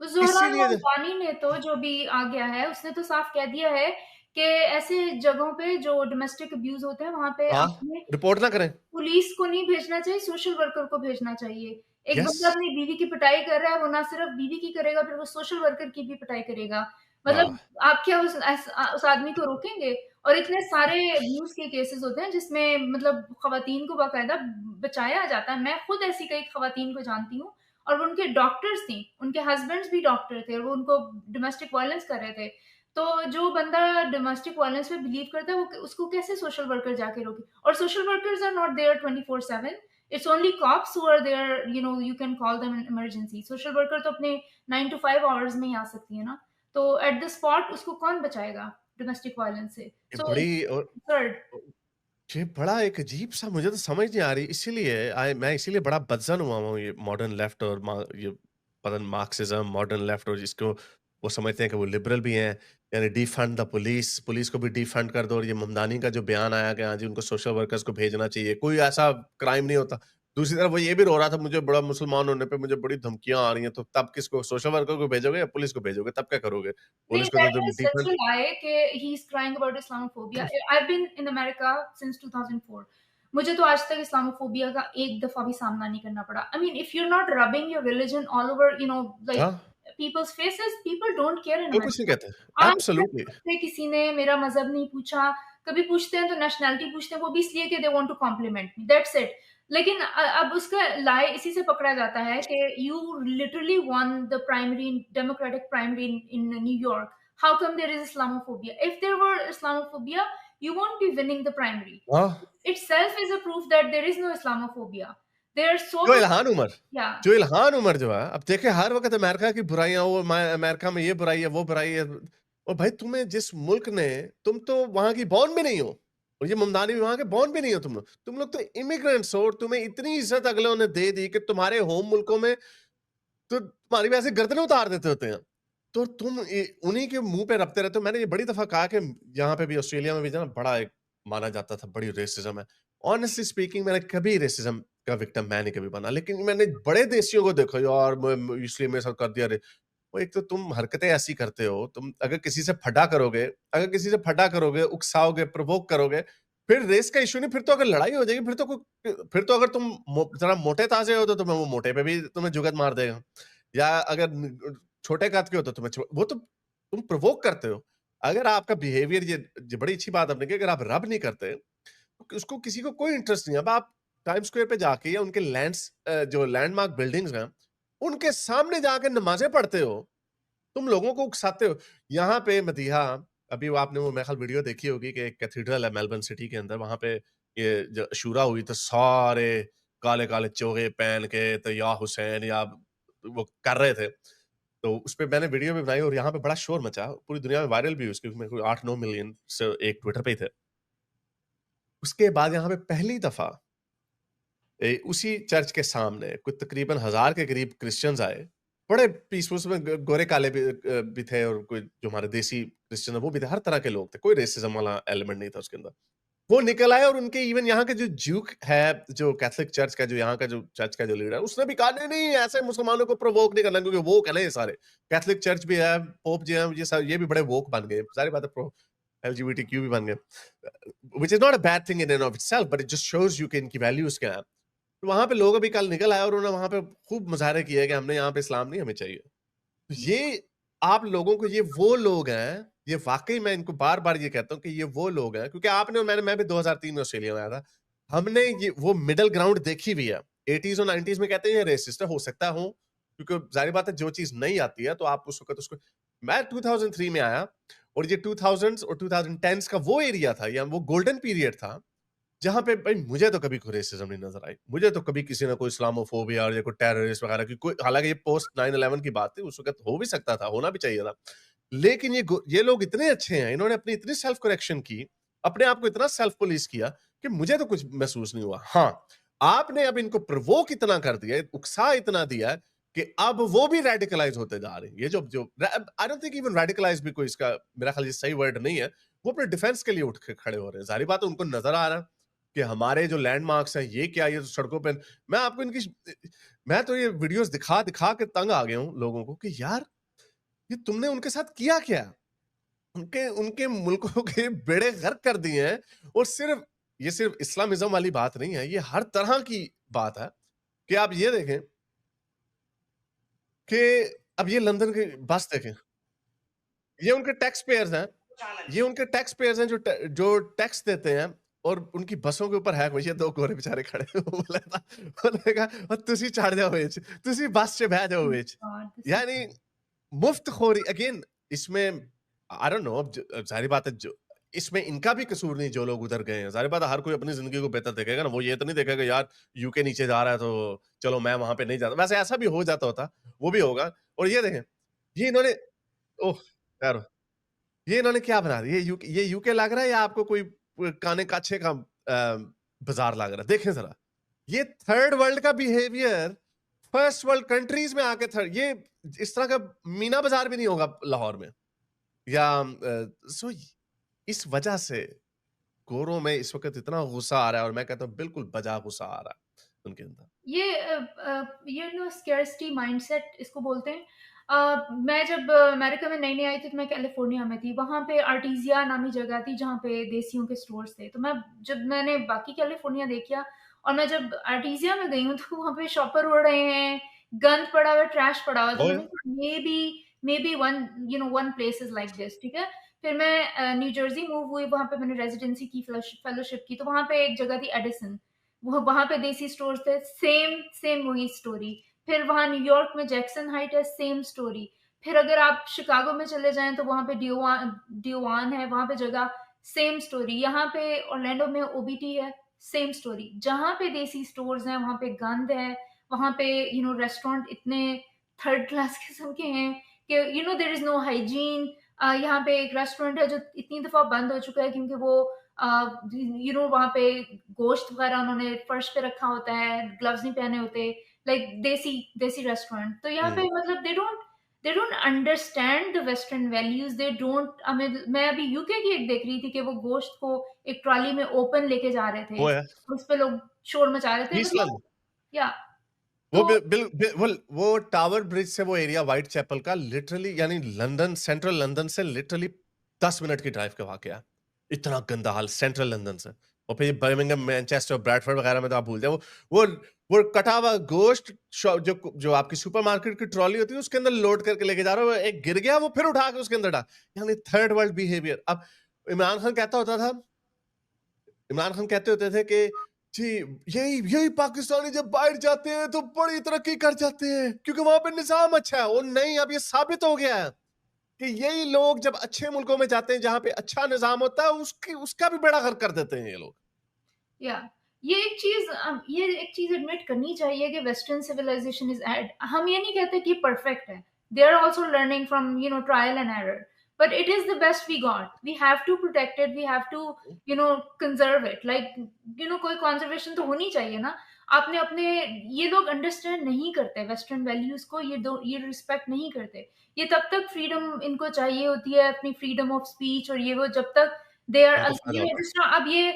ज़ोहरान इसीलिए ममदानी ने तो जो भी आ गया है, उसने तो साफ कह दिया है कि ऐसे जगहों पे जो डोमेस्टिक अब्यूज़ होते हैं, वहाँ पे हाँ, आपने रिपोर्ट ना करें। पुलिस को नहीं भेजना चाहिए, सोशल वर्कर को भेजना चाहिए। एक यस। बंदा अपनी बीवी की पिटाई कर रहा है, वो ना सिर्फ़ बीवी की करेगा, फिर वो सोशल वर्कर की भी पिटाई करेगा। मतलब वाह! आप क्या उस आदमी को रोकेंगे? और इतने सारे अब्यूज़ के केसेज़ होते हैं, जिसमें मतलब ख़वातीन को बाकायदा बचाया जाता है। मैं खुद ऐसी कई ख़वातीन को जानती हूँ और वो उनके डॉक्टर्स थीं, उनके हस्बैंड्स भी डॉक्टर थे और वो उनको डोमेस्टिक वायलेंस कर रहे थे। तो जो बंदा डोमेस्टिक वायलेंस पे बिलीव करता है, वो उसको कैसे सोशल वर्कर जाके रोके? और social workers are not there 24/7. It's only cops who are there, you can call them in emergency. Social worker तो अपने 9 टू 5 आवर्स में ही आ सकती है ना। तो एट द स्पॉट उसको कौन बचाएगा डोमेस्टिक वायलेंस से? ये सो बड़ी इट्स और अबसर्ड। ये बड़ा एक अजीब-सा मुझे तो समझ नहीं आ रही, इसीलिए मैं इसीलिए बड़ा बदज़न हुआ हूँ ये मॉडर्न लेफ्ट और ये पता नहीं मार्क्सिज़्म, मॉडर्न लेफ्ट और जिसको वो समझते हैं कि वो लिबरल भी हैं, यानी डिफंड द पुलिस, पुलिस को भी डिफंड कर दो और ये ममदानी का जो बयान आया कि हाँ जी, उनको सोशल वर्कर्स को भेजना चाहिए, कोई ऐसा क्राइम नहीं होता। दूसरी तरफ वो ये भी रो रहा था, मुझे बड़ा मुसलमान होने पे मुझे बड़ी धमकियाँ आ रही हैं, तो तब किसको सोशल वर्कर को भेजोगे या पुलिस को भेजोगे? तब क्या करोगे? नहीं, पुलिस को तो दैट तुम is such defund a lie कि he is crying about Islamophobia. I have been in America since 2004। मुझे तो आज तक इस्लामोफोबिया का एक दफ़ा भी सामना नहीं करना पड़ा। I mean if you are not rubbing your religion all over, like हाँ, peoples faces, people don't care इन कोई कुछ नहीं अमेरिका। कहते। आज तक एब्सोल्युटली। मुझसे किसी ने मेरा मज़हब नहीं पूछा। कभी पूछते हैं तो नेशनैलिटी पूछते हैं, वो भी इसलिए कि they want to compliment me, that's it. लेकिन अब उसका लाई इसी से पकड़ा जाता है कि you literally one the primary democratic primary in New York. How come there is Islamophobia? If there were Islamophobia, you won't be winning the primary. हाँ। Itself is a proof that there is no Islamophobia. There are so जो many, Ilhan Omar yeah. जो Ilhan Omar जो है, अब देखिए हर वक़्त America की बुराइयाँ वो अमेरिका में ये बुराई है, वो बुराई है। और भाई तुम्हें जिस मुल्क ने तुम तो वहाँ की बॉर्न भी नहीं हो। और ये ममदानी भी वहाँ के बॉर्न भी नहीं हो तुम लोग। तुम लोग तो इमिग्रेंट्स हो और तुम्हें इतनी इज़्ज़त अगलों ने दे दी कि तुम्हारे होम मुल्कों में तो तुम्हारी वैसे गर्दनें उतार देते होते हैं। तो तुम उन्हीं के मुँह पे रपते रहते हो। मैंने ये बड़ी दफ़ा कहा कि यहाँ पे भी ऑस्ट्रेलिया में भी जो है ना बड़ा एक माना जाता था, बड़ी रेसिज़्म है। ऑनेस्टली स्पीकिंग मैंने कभी रेसिज़्म का विक्टिम मैं नहीं कभी बना। लेकिन मैंने बड़े देशियों को देखा यार इसलिए मेरे साथ कर दिया रे। वो एक तो तुम हरकतें ऐसी करते हो, तुम अगर किसी से फटा करोगे, उकसाओगे, प्रोवोक करोगे, फिर रेस का इश्यू नहीं, फिर तो अगर लड़ाई हो जाएगी, फिर तो अगर तुम ज़रा मोटे-ताजे हो तो तुम्हें वो मोटे पे भी तुम्हें जुगत मार देगा। या अगर छोटे कद के हो तो तुम्हें वो तो तुम प्रोवोक करते हो। अगर आपका बिहेवियर ये बड़ी अच्छी बात आपने की, अगर आप रब नहीं करते, तो उसको किसी को कोई इंटरेस्ट नहीं है। अब आप टाइम स्क्वायर पे जाके या उनके जो लैंडमार्क बिल्डिंग्स हैं, उनके सामने जाके नमाज़ें पढ़ते हो, तुम लोगों को उकसाते हो। यहाँ पे मदीहा, अभी वो आपने वो मेरे ख्याल वीडियो देखी होगी कि एक कैथेड्रल है मेलबर्न सिटी के अंदर, वहाँ पे ये जो शूरा हुई तो सारे काले-काले चोगे पहन के तो या हुसैन या वो कर रहे थे। तो उसपे मैंने वीडियो भी बनाई और यहाँ पे बड़ा शोर मचा। पूरी दुनिया में वायरल भी हुई उसकी, उसमें कोई 8-9 मिलियन से एक ट्विटर पे ही थे। उसके बाद यहाँ पे पहली दफ़ा उसी चर्च के सामने कुछ तकरीबन 1000 के करीब क्रिश्चियंस आए। बड़े पीसफुल, उसमें गोरे काले भी थे और कोई जो हमारे देसी क्रिश्चियन है वो भी थे, हर तरह के लोग थे। कोई रेसिज़्म वाला एलिमेंट नहीं था उसके अंदर। वो निकल आए और उनके इवन यहाँ के जो ड्यूक है, जो कैथोलिक चर्च का जो यहाँ का जो चर्च का जो लीडर है, उसने भी कहा नहीं, नहीं ऐसे मुसलमानों को प्रोवोक नहीं करना क्योंकि वोक है ना ये सारे। कैथोलिक चर्च भी है, पोप जी हैं, ये भी बड़े वोक बन गए। ज़ाहिर बात है एलजीबीटीक्यू भी बन गए। Which is not a bad thing in end of itself, but it just shows you कि इनकी वैल्यूज़ क्या है। तो वहाँ पे लोग अभी कल निकल आए और उन्होंने वहाँ पे खूब मुज़ाहरे किए कि हमने यहाँ पे इस्लाम नहीं हमें चाहिए। तो ये आप लोगों को ये वो लोग हैं, ये वाक़ई मैं इनको बार-बार ये कहता हूँ कि ये वो लोग हैं क्योंकि आपने और मैं भी 2003 में ऑस्ट्रेलिया में आया था। हमने ये वो मिडल ग्राउंड देखी हुई है। 80s और 90s में कहते हैं ये रेसिस्ट है, हो सकता हूँ, क्योंकि ज़ाहिर बात है जो चीज़ नहीं आती है तो आप उस वक़्त उसको मैं 2003 में आया और ये 2000s और 2010s का वो एरिया था या वो गोल्डन पीरियड था जहाँ पे भाई मुझे तो कभी कोई रेसिज़्म नहीं नज़र आई। मुझे तो कभी किसी ने कोई इस्लामोफोबिया और या कोई टेररिस्ट वगैरह की कोई, हालाँकि ये पोस्ट 9/11 की बात थी, उस वक़्त हो भी सकता था, होना भी चाहिए था। लेकिन ये लोग इतने अच्छे हैं, इन्होंने अपनी इतनी सेल्फ करेक्शन की, अपने आप को इतना सेल्फ पुलिस किया कि मुझे तो कुछ महसूस नहीं हुआ। हाँ, आपने अब इनको प्रोवोक इतना कर दिया, उकसा इतना दिया है कि अब वो भी रेडिकलाइज़ होते जा रहे हैं। ये जो जो आई डोंट थिंक इवन रेडिकलाइज़ भी कोई इसका मेरा ख़्याल ये सही वर्ड नहीं है। वो अपने डिफेंस के लिए उठ के खड़े हो रहे हैं। ज़ाहिर बात है उनको नज़र आ रहा है कि हमारे जो लैंडमार्क्स हैं, ये क्या, ये तो सड़कों पे मैं आपको मैं तो ये वीडियोज़ दिखा-दिखा के तंग आ गया हूँ लोगों को कि यार, ये तुमने उनके साथ किया क्या? उनके उनके मुल्कों के बेड़े गर्क कर दिए हैं। और सिर्फ इस्लामिज़्म वाली बात नहीं है, ये हर तरह की बात है कि आप ये देखें कि अब ये लंदन की बस देखें, ये उनके टैक्स पेयर्स हैं, ये उनके टैक्स पेयर्स हैं जो टैक्स देते हैं। और उनकी बसों के ऊपर है कोई, ये 2 गोरे बेचारे खड़े हैं। वो बोला था और तुसी चढ़ जाओ विच, तुसी बस च बह जाओ विच। गॉड दिस इज़ यानी मुफ्तखोरी अगेन इसमें आई डोंट नो, अब ज़ाहिर बात है जो इसमें इनका भी कसूर नहीं जो लोग उधर गए हैं। ज़ाहिर बात है हर कोई अपनी ज़िंदगी को बेहतर देखेगा ना, वो ये तो नहीं देखेगा यार यूके नीचे जा रहा है तो चलो मैं वहाँ पे नहीं जाता। वैसे ऐसा भी हो जाता होता, वो भी होगा। और ये देखें, ये इन्होंने ओह! यार ये इन्होंने क्या बना दिया? ये यूके लग रहा है या आपको कोई काने काछे का बाज़ार लग रहा है? देखें ज़रा, ये थर्ड वर्ल्ड का बिहेवियर फर्स्ट वर्ल्ड कंट्रीज़ में आके थर्ड ये इस तरह का मीना बाज़ार भी नहीं होगा लाहौर में। या सो इस वजह से गोरों में इस वक़्त इतना गुस्सा आ रहा है और मैं कहता हूँ बिल्कुल बजा गुस्सा आ रहा है उनके अंदर। ये स्कैर्सिटी माइंडसेट इसको बोलते हैं। मैं जब अमेरिका में नई-नई आई थी तो मैं कैलिफ़ोर्निया में थी। वहाँ पे आर्टीज़िया नामी जगह थी जहाँ पे देसियों के स्टोर्स थे। तो मैंने बाकी कैलिफ़ोर्निया देख लिया और मैं जब आर्टीज़िया में गई हूँ तो वहाँ पे शॉपर उड़ रहे हैं, गंद पड़ा हुआ है, ट्रैश पड़ा हुआ है। तो ओह! मैंने कहा may be one place is like this, ठीक है? फिर मैं न्यू जर्सी मूव हुई, वहाँ पे मैंने रेज़िडेंसी की, फेलोशिप की। तो वहाँ पे एक जगह थी एडिसन। वो वहाँ पे देसी स्टोर्स थे, सेम सेम वही स्टोरी। फिर वहाँ न्यूयॉर्क में जैक्सन हाइट है, सेम स्टोरी। फिर अगर आप शिकागो में चले जाएँ तो वहाँ पे डियोवान है, वहाँ पे जगह सेम स्टोरी। यहाँ पे ऑरलैंडो में ओबीटी है, सेम स्टोरी। जहाँ पे देसी स्टोर्स हैं, वहाँ पे गंद है, वहाँ पे रेस्टोरेंट इतने थर्ड क्लास किस्म के हैं कि देयर इज़ नो हाइजीन। यहाँ पे एक रेस्टोरेंट है जो इतनी दफ़ा बंद हो चुका है क्योंकि वो वहाँ पे गोश्त वगैरह उन्होंने फर्श पे रखा होता है, ग्लव्स नहीं पहने होते, लाइक देसी देसी रेस्टोरेंट। तो यहाँ हुँ, पे मतलब दे don't understand the western values, they don't मैं अभी यूके की एक देख रही थी कि वो गोश्त को एक ट्रॉली में ओपन लेके जा रहे थे, वो है उस पे लोग शोर मचा रहे थे ईस्ट मतलब या वो तो बिल बिल बिल वो टावर ब्रिज से वो एरिया व्हाइट चैपल का लिटरली यानी लंदन सेंट्रल लंदन से लिटरली 10 मिनट की ड्राइव का वाकया है। इतना गंदा हाल सेंट्रल लंदन से। और फिर बर्मिंघम, मैनचेस्टर, ब्रैडफोर्ड वगैरह में तो आप भूल जाओ। वो वो कटा हुआ गोश्त जो जो आपकी सुपरमार्केट की ट्रॉली होती है उसके अंदर लोड करके लेके जा रहा है। वो एक गिर गया वो फिर उठा के उसके अंदर डाल। यानी थर्ड वर्ल्ड बिहेवियर। अब इमरान खान कहता होता था इमरान खान कहते होते थे कि जी यही यही पाकिस्तानी जब बाहर जाते हैं तो बड़ी तरक्की कर जाते हैं क्योंकि वहां पे निजाम अच्छा है। और नहीं, अब ये साबित हो गया है कि यही लोग जब अच्छे मुल्कों में जाते हैं जहां पे अच्छा निजाम होता है उसकी उसका भी बेड़ा गर्क कर देते हैं ये लोग। या ये एक चीज एडमिट करनी चाहिए कि वेस्टर्न सिविलाइजेशन इज एड हम ये नहीं कहते कि परफेक्ट है they are also learning from trial and error but it is the best we got we have to protect it we have to conserve it like कोई conservation तो होनी चाहिए ना आपने अपने ये लोग अंडरस्टैंड नहीं करते वेस्टर्न वैल्यूज को ये रिस्पेक्ट नहीं करते ये तब तक फ्रीडम इनको चाहिए होती है अपनी फ्रीडम ऑफ स्पीच और ये वो जब तक दे उनको आर फायदा होता है। अब ये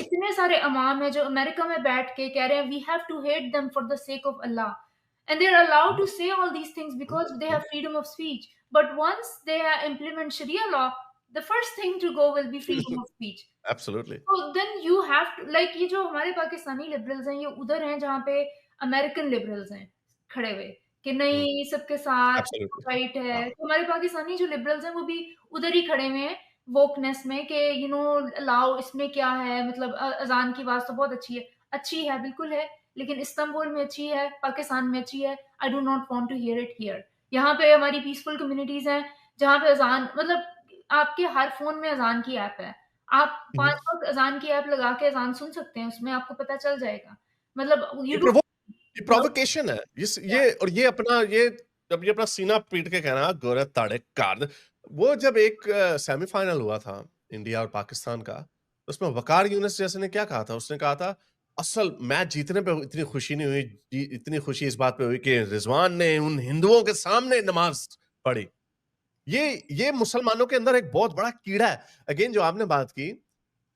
इतने सारे अवाम है जो अमेरिका में बैठ के कह रहे हैं we have to hate them for the sake of अल्लाह and they're allowed to say all these things because they have freedom of speech but once they implement sharia law the first thing to go will be freedom of speech absolutely. so then you have to like ये जो हमारे Pakistani liberals हैं ये उधर हैं जहाँ पे American liberals हैं खड़े हुए कि नहीं सबके साथ एब्सोल्युटली। राइट हाँ। है तो हमारे पाकिस्तानी जो लिबरल्स हैं वो भी उधर ही खड़े हुए हैं वोकनेस में कि अलाउ इसमें क्या है मतलब अजान की आवाज तो बहुत अच्छी है बिल्कुल है लेकिन इस्तांबुल में अच्छी है पाकिस्तान में अच्छी है I do not want to hear it here यहाँ पे हमारी पीसफुल कम्युनिटीज हैं जहाँ पे अजान मतलब आपके हर फोन में अजान की ऐप है आप 5 वक़्त अज़ान की ऐप लगा के अज़ान सुन सकते हैं, उसमें आपको पता चल जाएगा। मतलब ये यू प्रोवो डोंट ये प्रोवोकेशन है। ये अपना ये जब ये अपना सीना पीट के कहना गोरे ताड़े काद। वो जब एक सेमीफाइनल हुआ था इंडिया और पाकिस्तान का, उसमें वकार यूनिस जैसे ने क्या कहा था? उसने कहा था असल मैच जीतने पे इतनी खुशी नहीं हुई, इतनी खुशी इस बात पे हुई कि रिजवान ने उन हिंदुओं के सामने नमाज पढ़ी। ये मुसलमानों के अंदर एक बहुत बड़ा कीड़ा है। अगेन जो आपने बात की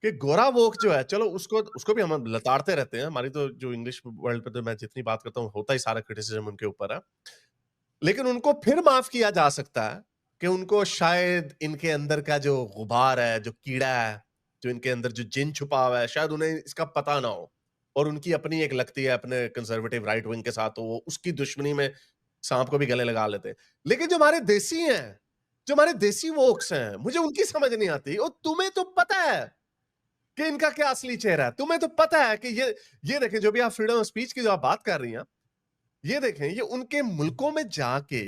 कि गोरा वोक जो है, चलो उसको उसको भी हम लताड़ते रहते हैं। हमारी तो जो इंग्लिश वर्ल्ड पे तो मैं जितनी बात करता हूँ, होता ही सारा क्रिटिसिज्म उनके ऊपर है। लेकिन उनको फिर माफ किया जा सकता है कि उनको शायद इनके अंदर का जो गुबार है, जो कीड़ा है, जो इनके अंदर जो जिन छुपा हुआ है, शायद उन्हें इसका पता ना हो और उनकी अपनी एक लगती है अपने कंजर्वेटिव राइट विंग के साथ, तो वो उसकी दुश्मनी में सांप को भी गले लगा लेते हैं। लेकिन जो हमारे देसी हैं, जो हमारे देसी वोक्स हैं, मुझे उनकी समझ नहीं आती। और तुम्हें तो पता है कि इनका क्या असली चेहरा है, तुम्हें तो पता है कि ये देखें, जो भी आप फ्रीडम ऑफ स्पीच की जो आप बात कर रही हैं, ये देखें, ये उनके मुल्कों में जाके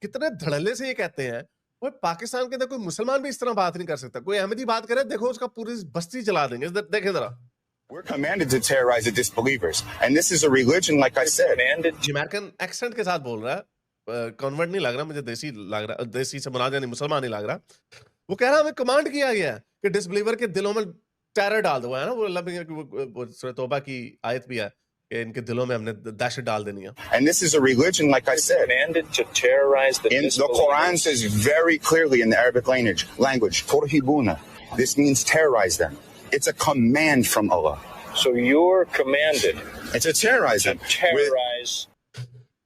कितने धड़ल्ले से ये कहते हैं। वो पाकिस्तान के अंदर कोई मुसलमान भी इस तरह बात नहीं कर सकता। कोई अहमदी बात करे, देखो उसका पूरी बस्ती जला देंगे। देखें जरा, We're commanded to terrorize the disbelievers. And this is a religion, like I said. American accent के साथ बोल रहा है, कन्वर्ट नहीं लग रहा, मुझे देसी लग रहा, देसी से मुराद यानी मुसलमान नहीं लग रहा। वो कह रहा है हमें कमांड किया गया है कि डिसबिलीवर के दिलों में टेरर डाल दो, है ना, वो अल्लाह वो सूरह तौबा की आयत भी है कि इनके दिलों में हमने दहशत डाल देनी है। And this is a religion, like I said. Commanded to terrorize the The Quran says very clearly in the Arabic language, "Turhibuna." This means terrorize them. It's a command from Allah. So you're commanded It's a terrorize to them. terrorize.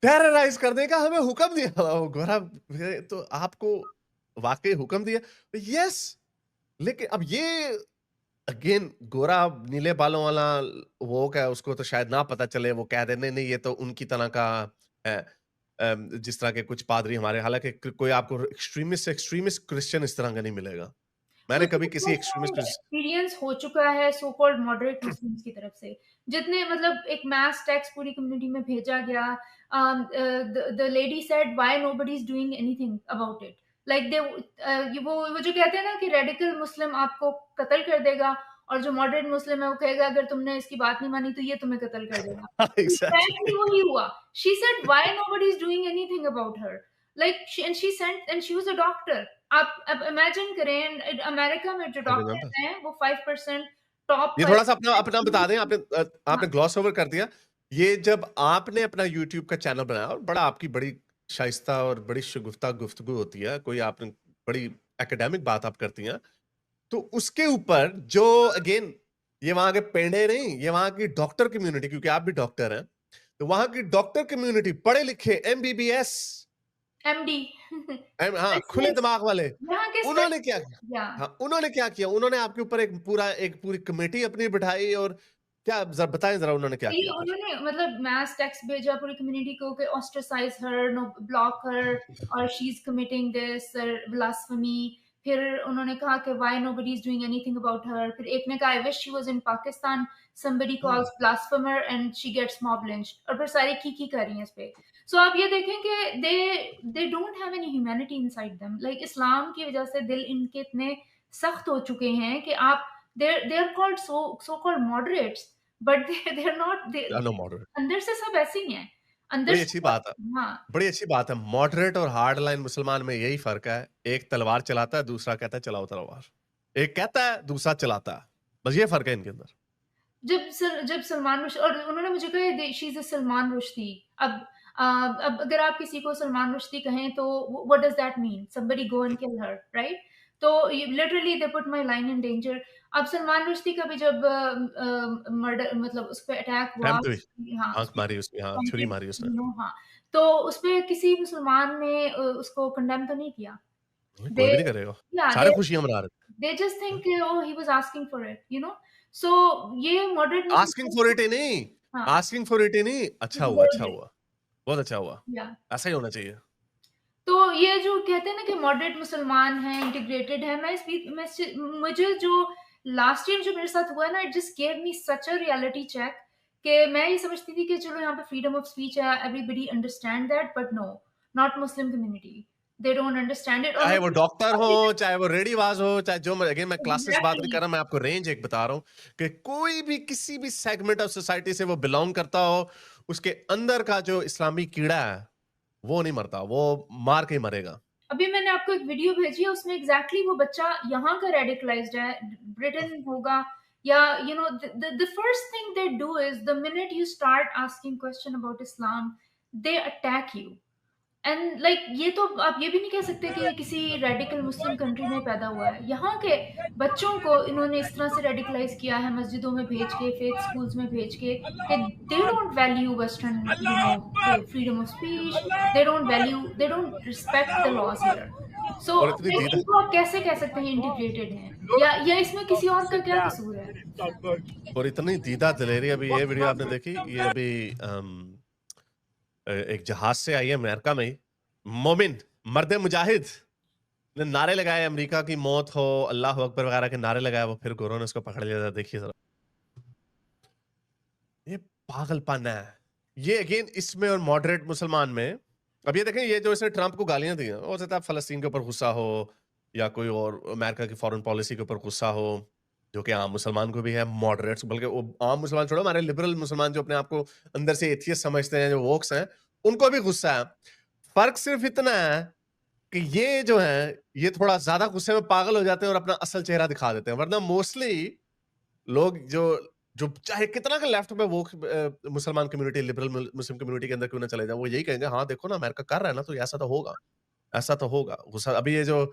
Terrorise करने का हमें हुक्म दिया। वो गोरा तो आपको वाकई हुक्म दिया, यस। लेकिन अब ये अगेन गोरा नीले बालों वाला वो क्या, उसको तो शायद ना पता चले, वो कह दे नहीं नहीं ये तो उनकी तरह का है, जिस तरह के कुछ पादरी हमारे, हालांकि कोई आपको एक्सट्रीमिस्ट क्रिश्चियन इस तरह का नहीं मिलेगा। मैंने कभी किसी एक्सट्रीमिस्ट एक्सपीरियंस हो चुका है सो कॉल्ड मॉडरेट मुस्लिम्स की तरफ से, जितने मतलब एक मैस टेक्स्ट पूरी कम्युनिटी में भेजा गया। The lady said why nobody is doing anything about it, like they वो जो कहते हैं ना कि रेडिकल मुस्लिम आपको कत्ल कर देगा और जो मॉडरेट मुस्लिम है वो कहेगा अगर तुमने इसकी बात नहीं मानी तो ये तुम्हें कत्ल कर देगा। Exactly. वही हुआ। She said why nobody is doing anything about her, like she was a doctor. आप इमेजिन करें अमेरिका में जो डॉक्टर्स हैं वो 5% टॉप। ये थोड़ा सा अपना अपना बता दें, आपने ग्लॉस ओवर कर दिया। ये जब आपने अपना YouTube का चैनल बनाया और बड़ा आपकी बड़ी शाइस्ता और बड़ी शगुफ्ता गुफ्तगू होती है, कोई आपने बड़ी एकेडमिक बात आप करती हैं, तो उसके ऊपर जो अगेन ये वहां के पेंडे नहीं, ये वहां की डॉक्टर कम्युनिटी, क्योंकि आप भी डॉक्टर हैं, तो वहां की डॉक्टर कम्युनिटी पढ़े लिखे MBBS MD हाँ खुले दिमाग वाले, यहाँ के उन्होंने क्या किया? या हाँ, उन्होंने क्या किया? उन्होंने आपके ऊपर एक पूरी कमेटी अपनी बिठाई और क्या जरा बताएं जरा उन्होंने क्या ये किया फिर? उन्होंने मतलब मैस टेक्स्ट भेजा पूरी कम्युनिटी को कि ऑस्ट्रेसाइज हर, नो ब्लॉक हर, और she is committing this blasphemy. फिर उन्होंने कहा कि why nobody is doing anything about her. फिर एक ने कहा I wish she was in Pakistan, somebody calls blasphemer and she gets mob lynched, और फिर सारी की कर रही हैं इस पे। सो आप ये देखें कि they don't have any humanity inside them, like इस्लाम की वजह से दिल इनके इतने सख्त हो चुके हैं कि आप they are called so called moderates, but they're not, they no moderate, अंदर से सब ऐसे ही हैं अंदर बड़ी से। अच्छी बात है, हाँ, बड़ी अच्छी बात है। मॉडरेट और हार्ड लाइन मुसलमान में यही फर्क है, एक तलवार चलाता है, दूसरा कहता है चलाओ तलवार, एक कहता है दूसरा चलाता है, बस ये फर्क है इनके अंदर। जब सलमान रुश्दी, और उन्होंने मुझे कहा she is a Salman Rushdie. अब अगर आप किसी को सलमान रुश्दी कहें तो what does that mean? Somebody go and kill her, right? तो literally they put my line in danger. अब सलमान रुश्दी का भी जब मर्डर मतलब उस पे अटैक हुआ, रहमत हुई, हाँ आंख मारी उसने, हाँ छुरी मारी उसने, हाँ, तो उस पे किसी मुसलमान ने उसको कंडेम तो नहीं किया। कोई भी नहीं करेगा, Yeah, सारे खुशियां मना रहे they just think oh he was asking for it, you know. So ये moderate थे। आस्किंग फॉर इट ही नहीं, हाँ, आस्किंग फॉर इट ही नहीं, अच्छा हुआ, अच्छा हुआ, बहुत अच्छा हुआ, yeah. ऐसा ही होना चाहिए। तो ये जो कहते हैं ना कि मॉडरेट मुसलमान हैं, इंटीग्रेटेड है, मुझे जो लास्ट ईयर जो मेरे साथ हुआ है ना, it just gave me such a reality check कि मैं ये समझती थी कि चलो यहाँ पे फ्रीडम ऑफ स्पीच है, everybody understand that, but no, not Muslim community, they don't understand it. चाहे वो डॉक्टर हो, चाहे वो रेडीबाज हो, चाहे जो, अगेन मैं क्लासेस बात नहीं कर रहा, मैं आपको रेंज एक बता रहा हूँ कि कोई भी किसी भी सेगमेंट ऑफ सोसाइटी से वो बिलोंग करता हो, उसके अंदर का जो इस्लामी कीड़ा है वो नहीं मरता, वो मार के ही मरेगा। अभी मैंने आपको एक वीडियो भेजी है, उसमें एग्जैक्टली वो बच्चा यहाँ का रेडिकलाइज्ड है, ब्रिटेन होगा, या you know the first thing they do is the minute you start asking question about Islam they attack you. And like ये तो आप ये भी नहीं कह सकते कि ये किसी रेडिकल मुस्लिम कंट्री में पैदा हुआ है। यहाँ के बच्चों को इन्होंने इस तरह से रेडिकलाइज किया है, मस्जिदों में भेज के, फेथ स्कूल्स में भेज के, कि they don't value western, you know, freedom of speech, they don't respect the laws here. So और इतनी दीदा इनको आप कैसे कह सकते हैं इंटीग्रेटेड हैं, या इसमें किसी और का क्या कसूर है? और इतनी दीदा दिलेरी। अभी ये वीडियो आपने देखी, ये अभी एक जहाज से आई है अमेरिका में ही, मोमिन मर्द मुजाहिद ने नारे लगाए, अमेरिका की मौत हो, अल्लाह अकबर वगैरह के नारे लगाए, वो फिर गोरों ने उसको पकड़ लिया था। देखिए जरा, ये पागलपन है ये। अगेन इसमें और मॉडरेट मुसलमान में, अब ये देखें, ये जो इसने ट्रंप को गालियां दी हैं, हो सकता है फलस्तीन के ऊपर गुस्सा हो या कोई और अमेरिका की फॉरेन पॉलिसी के ऊपर गुस्सा हो, जो कि आम मुसलमान को भी है, मॉडरेट्स, बल्कि वो आम मुसलमान छोड़ो, हमारे लिबरल मुसलमान जो अपने आप को अंदर से एथियस्ट समझते हैं, जो वोक्स हैं, उनको भी गुस्सा है। फर्क सिर्फ इतना है कि ये जो है, ये थोड़ा ज्यादा गुस्से में पागल हो जाते हैं और अपना असल चेहरा दिखा देते हैं, वरना मोस्टली लोग जो जो चाहे कितना का लेफ्ट में वो मुसलमान कम्युनिटी, लिबरल मुस्लिम कम्युनिटी के अंदर क्यों ना चले जाए, वो यही कहेंगे, हाँ देखो ना अमेरिका कर रहा है ना, तो ऐसा तो होगा, ऐसा तो होगा। गुस्सा अभी ये जो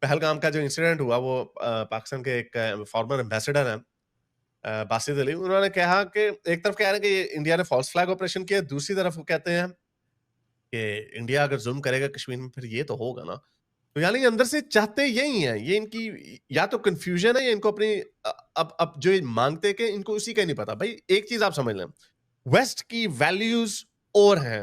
पहलगाम का जो इंसिडेंट हुआ, वो पाकिस्तान के एक फॉर्मर एम्बेसडर हैं बासित अली, उन्होंने कहा कि एक तरफ कह रहे हैं कि इंडिया ने फॉल्स फ्लैग ऑपरेशन किया, दूसरी तरफ वो कहते हैं कि इंडिया अगर जुल्म करेगा कश्मीर में फिर ये तो होगा ना। तो यानी अंदर से चाहते यही हैं, ये इनकी या तो कंफ्यूजन है या इनको अपनी अब जो ये मांगते हैं कि इनको उसी का नहीं पता। भाई एक चीज आप समझ लें, वेस्ट की वैल्यूज और हैं,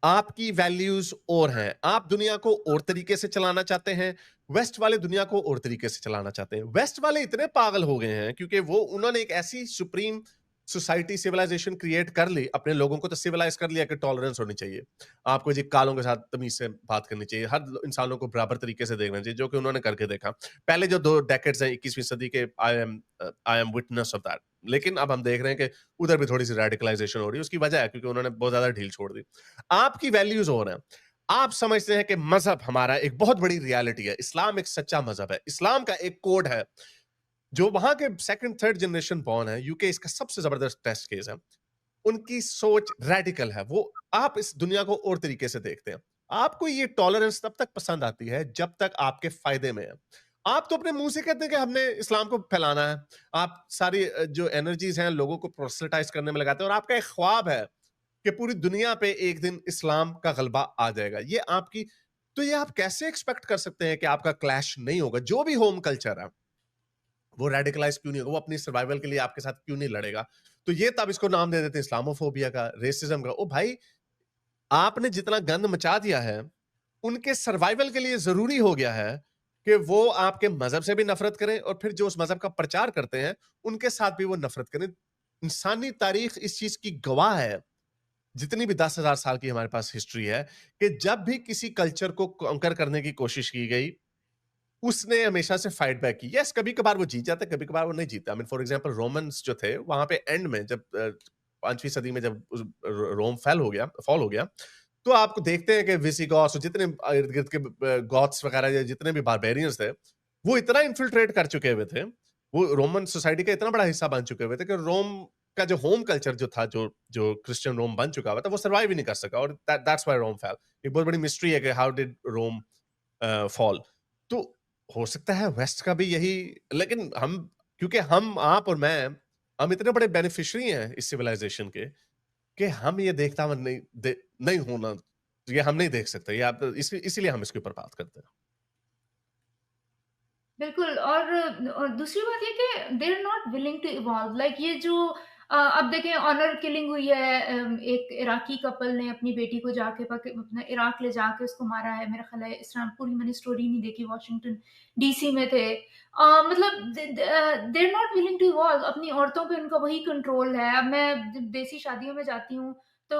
आपकी वैल्यूज और हैं। आप दुनिया को और तरीके से चलाना चाहते हैं, वेस्ट वाले दुनिया को और तरीके से चलाना चाहते हैं। वेस्ट वाले इतने पागल हो गए हैं क्योंकि वो उन्होंने एक ऐसी सुप्रीम सोसाइटी, सिविलाइजेशन क्रिएट कर ली, अपने लोगों को तो सिविलाइज कर लिया कि टॉलरेंस होनी चाहिए, आपको जी कालों के साथ तमीज से बात करनी चाहिए, हर इंसानों को बराबर तरीके से देखना चाहिए, जो कि उन्होंने करके देखा। पहले जो 2 डेकेड्स हैं 21वीं सदी के, I am witness of that. लेकिन अब हम देख रहे हैं कि उधर भी थोड़ी सी रेडिकलाइजेशन हो रही है। उसकी वजह है क्योंकि उन्होंने बहुत ज्यादा ढील छोड़ दी। आपकी वैल्यूज हो रहे हैं, आप समझते हैं कि मजहब हमारा एक बहुत बड़ी रियलिटी है, इस्लाम एक सच्चा मजहब है, इस्लाम का एक कोड है। जो वहां के सेकंड थर्ड जनरेशन बॉर्न है, यूके इसका सबसे जबरदस्त टेस्ट केस है, उनकी सोच रेडिकल है। वो आप इस दुनिया को और तरीके से देखते हैं। आपको ये टॉलरेंस तब तक पसंद आती है जब तक आपके फायदे में है। आप तो अपने मुंह से कहते हैं कि हमने इस्लाम को फैलाना है, आप सारी जो एनर्जीज हैं लोगों को प्रोसेटाइज करने में लगाते हैं, और आपका एक ख्वाब है कि पूरी दुनिया पे एक दिन इस्लाम का गलबा आ जाएगा। ये आपकी, तो ये आप कैसे एक्सपेक्ट कर सकते हैं कि आपका क्लैश नहीं होगा? जो भी होम कल्चर है वो रेडिकलाइज क्यों नहीं होगा, वो अपनी सर्वाइवल के लिए आपके साथ क्यों नहीं लड़ेगा? तो ये तब इसको नाम दे देते हैं इस्लामोफोबिया का, रेसिज्म का। ओ भाई, आपने जितना गंद मचा दिया है, उनके सर्वाइवल के लिए जरूरी हो गया है कि वो आपके मजहब से भी नफरत करें, और फिर जो उस मजहब का प्रचार करते हैं उनके साथ भी वो नफरत करें। इंसानी तारीख इस चीज की गवाह है, जितनी भी 10,000 साल की हमारे पास हिस्ट्री है, कि जब भी किसी कल्चर को कॉन्कर करने की कोशिश की गई, उसने हमेशा से फाइट बैक की। यस, कभी कभार वो जीत जाते, कभी कभार वो नहीं जीता। I mean for example Romans जो थे, वहां पे एंड में जब 5वीं सदी में जब रोम फॉल हो गया, तो आपको देखते हैं कि विसिगॉथ्स, जितने इर्द गिर्द के गॉथ्स वगैरह या जितने भी बारबेरियंस थे, वो इतना इन्फिल्ट्रेट कर चुके हुए थे, वो रोमन सोसाइटी का इतना बड़ा हिस्सा बन चुके हुए थे कि रोम का जो होम कल्चर जो था, जो क्रिश्चियन रोम बन चुका हुआ था, वो सर्वाइव ही नहीं कर सका, और दैट्स व्हाई रोम फेल। एक बहुत बड़ी मिस्ट्री है कि हाउ डिड रोम फॉल। तो हो सकता है वेस्ट का भी यही, लेकिन हम, क्योंकि आप और मैं, हम इतने बड़े बेनिफिशियरी हैं इस सिविलाइजेशन के, कि हम ये देखता हुआ नहीं होना, ये हम नहीं देख सकते। ये आप इसीलिए हम इसके ऊपर बात करते हैं। बिल्कुल। और दूसरी बात ये कि they are not willing to evolve. Like ये जो अब देखें, ऑनर किलिंग हुई है, एक इराकी कपल ने अपनी बेटी को जाके अपना इराक ले जाके उसको मारा है। मेरा ख्याल है, इस तरह पूरी मैंने स्टोरी नहीं देखी, वॉशिंगटन डीसी में थे। मतलब they are not willing to evolve. अपनी औरतों पे उनका वही कंट्रोल है। अब मैं जब देसी शादियों में जाती हूँ तो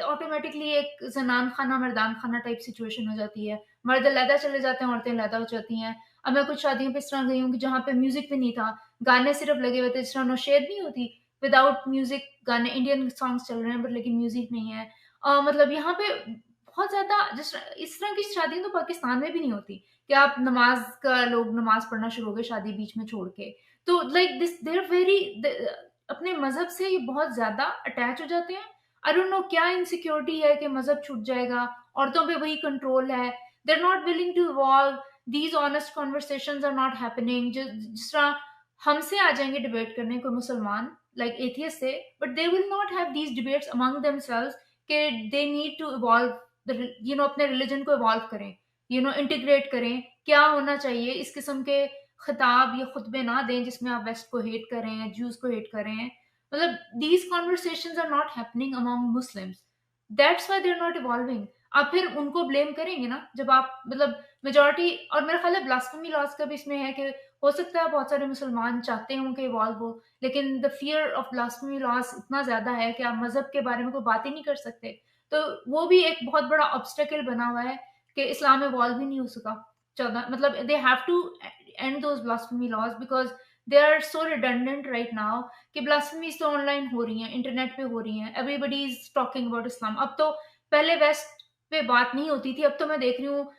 ऑटोमेटिकली एक जनान खाना मर्दान खाना टाइप सिचुएशन हो जाती है। मर्द लहदा चले जाते हैं, औरतें लहदा हो जाती हैं। अब मैं कुछ शादियों पे इस तरह गई हूँ कि जहाँ पे म्यूजिक भी नहीं था, गाने सिर्फ लगे हुए थे, जिस तरह नौशेद नहीं होती, विदाउट म्यूजिक गाने, इंडियन सॉन्ग्स चल रहे हैं बट लेकिन म्यूजिक नहीं है। मतलब यहाँ पे बहुत ज्यादा इस तरह की शादियां तो पाकिस्तान में भी नहीं होती कि आप नमाज का, लोग नमाज पढ़ना शुरू हो गए शादी बीच में छोड़ के। तो लाइक दिस देर वेरी, अपने मजहब से ये बहुत ज्यादा अटैच हो जाते हैं। आई डोंट नो क्या इनसिक्योरिटी है कि मजहब छूट जाएगा, औरतों पे वही कंट्रोल है। They are not willing to evolve. these honest conversations are not happening। जिस तरह हमसे आ जाएंगे डिबेट करने कोई मुसलमान, like atheist से, but they will not have these debates among themselves कि they need to evolve, अपने religion को evolve करें, इंटीग्रेट करें, क्या होना चाहिए, इस किस्म के खिताब या खुतबे ना दें जिसमें आप वेस्ट को हेट कर रहे हैं, ज्यूज को हेट कर रहे हैं। मतलब these conversations are not happening among Muslims, that's why they are not evolving. आप फिर उनको ब्लेम करेंगे ना, जब आप मतलब मेजॉरिटी, और मेरा ख्याल है ब्लास्फेमी लॉज का भी इसमें है कि हो सकता है बहुत सारे मुसलमान चाहते हों कि इवॉल्व हो, लेकिन the fear of blasphemy laws इतना ज्यादा है कि आप मजहब के बारे में कोई बात ही नहीं कर सकते। तो वो भी एक बहुत बड़ा ऑब्स्टेकल बना हुआ है कि इस्लाम इवॉल्व ही नहीं हो सका। 14 मतलब they have to end those blasphemy laws because they are so redundant right now कि ब्लास्फेमीज तो ऑनलाइन हो रही हैं, इंटरनेट पे हो रही हैं, एवरीबडी इज टॉकिंग अबाउट इस्लाम। अब तो पहले वेस्ट पे बात नहीं होती थी, अब तो मैं देख रही हूँ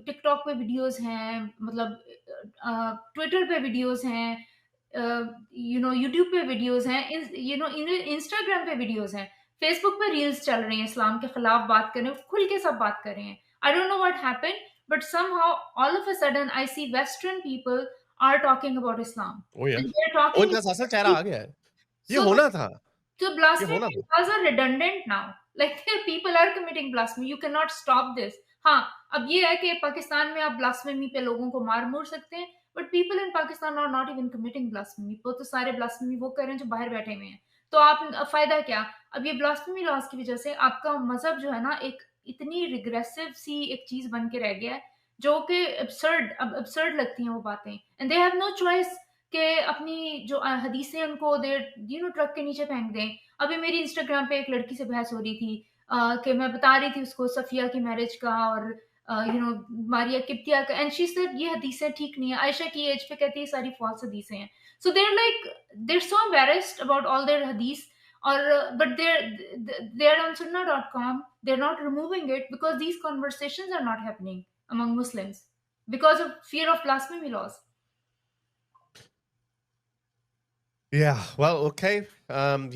टिकटॉक पे वीडियोस हैं, मतलब ट्विटर पे वीडियोस हैं, यूट्यूब पे वीडियोस हैं, इंस्टाग्राम पे वीडियोस हैं, फेसबुक पे रील्स चल रही हैं, इस्लाम के खिलाफ बात कर रहे हैं, खुल के सब बात कर रहे हैं। I don't know what happened, but somehow all of a sudden I see western people are talking about Islam. Oh yeah. And they're Oh, talking इनका असल चेहरा आ गया है। ये so होना था। so ये blasphemy होना था। laws are redundant now. Like people are committing blasphemy. You cannot stop this. हाँ, अब ये है कि पाकिस्तान में आप blasphemy पे लोगों को मार मुड़ सकते हैं, but people in Pakistan are not even committing blasphemy. वो तो सारे blasphemy वो कर रहे हैं जो बाहर बैठे हुए हैं। तो आप फायदा क्या? अब ये blasphemy laws की वजह से आपका मजहब जो है ना, एक इतनी रिग्रेसिव सी एक चीज बन के रह गया है जो कि absurd लगती हैं वो बातें, and they have no choice कि अपनी जो हदीसें उनको दे ट्रक के नीचे फेंक दें। अभी मेरी इंस्टाग्राम पे एक लड़की से बहस हो रही थी कि मैं बता रही थी उसको सफिया की मैरिज का और मारिया किप्तिया का, एंड शी सेड ये हदीसें ठीक नहीं है, आयशा की एज पे कहती है सारी फॉल्स हदीसें हैं। सो देर सो एम्बैरेस्ड अबाउट ऑल देयर हदीस, और but there on sunnah.com, they're not removing it because these conversations are not happening among Muslims because of fear of blasphemy laws. Yeah, well, okay.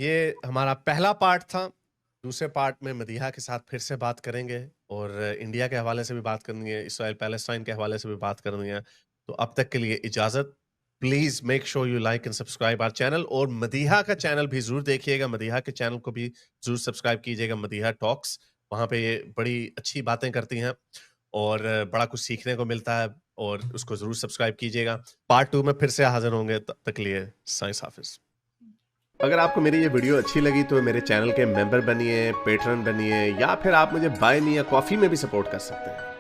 ये हमारा पहला पार्ट था। दूसरे part में मदीहा के साथ फिर से बात करेंगे और इंडिया के हवाले से भी बात करनी है, इसराइल पैलेस्टाइन के हवाले से भी बात करनी है। तो अब तक के लिए इजाजत। Please make sure you like and subscribe our channel, और मदीहा का चैनल भी जरूर देखिएगा। मदीहा के चैनल को भी जरूर सब्सक्राइब कीजिएगा, मदीहा टॉक्स। वहाँ पे ये बड़ी अच्छी बातें करती हैं और बड़ा कुछ सीखने को मिलता है, और उसको जरूर सब्सक्राइब कीजिएगा। पार्ट 2 में फिर से हाजिर होंगे, तब तक के लिए साइंस हाफिज। अगर आपको मेरी ये वीडियो अच्छी लगी तो मेरे चैनल के मेंबर बनिए, पेट्रन बनिए, या फिर आप मुझे बाय मी या कॉफी में भी सपोर्ट कर सकते हैं।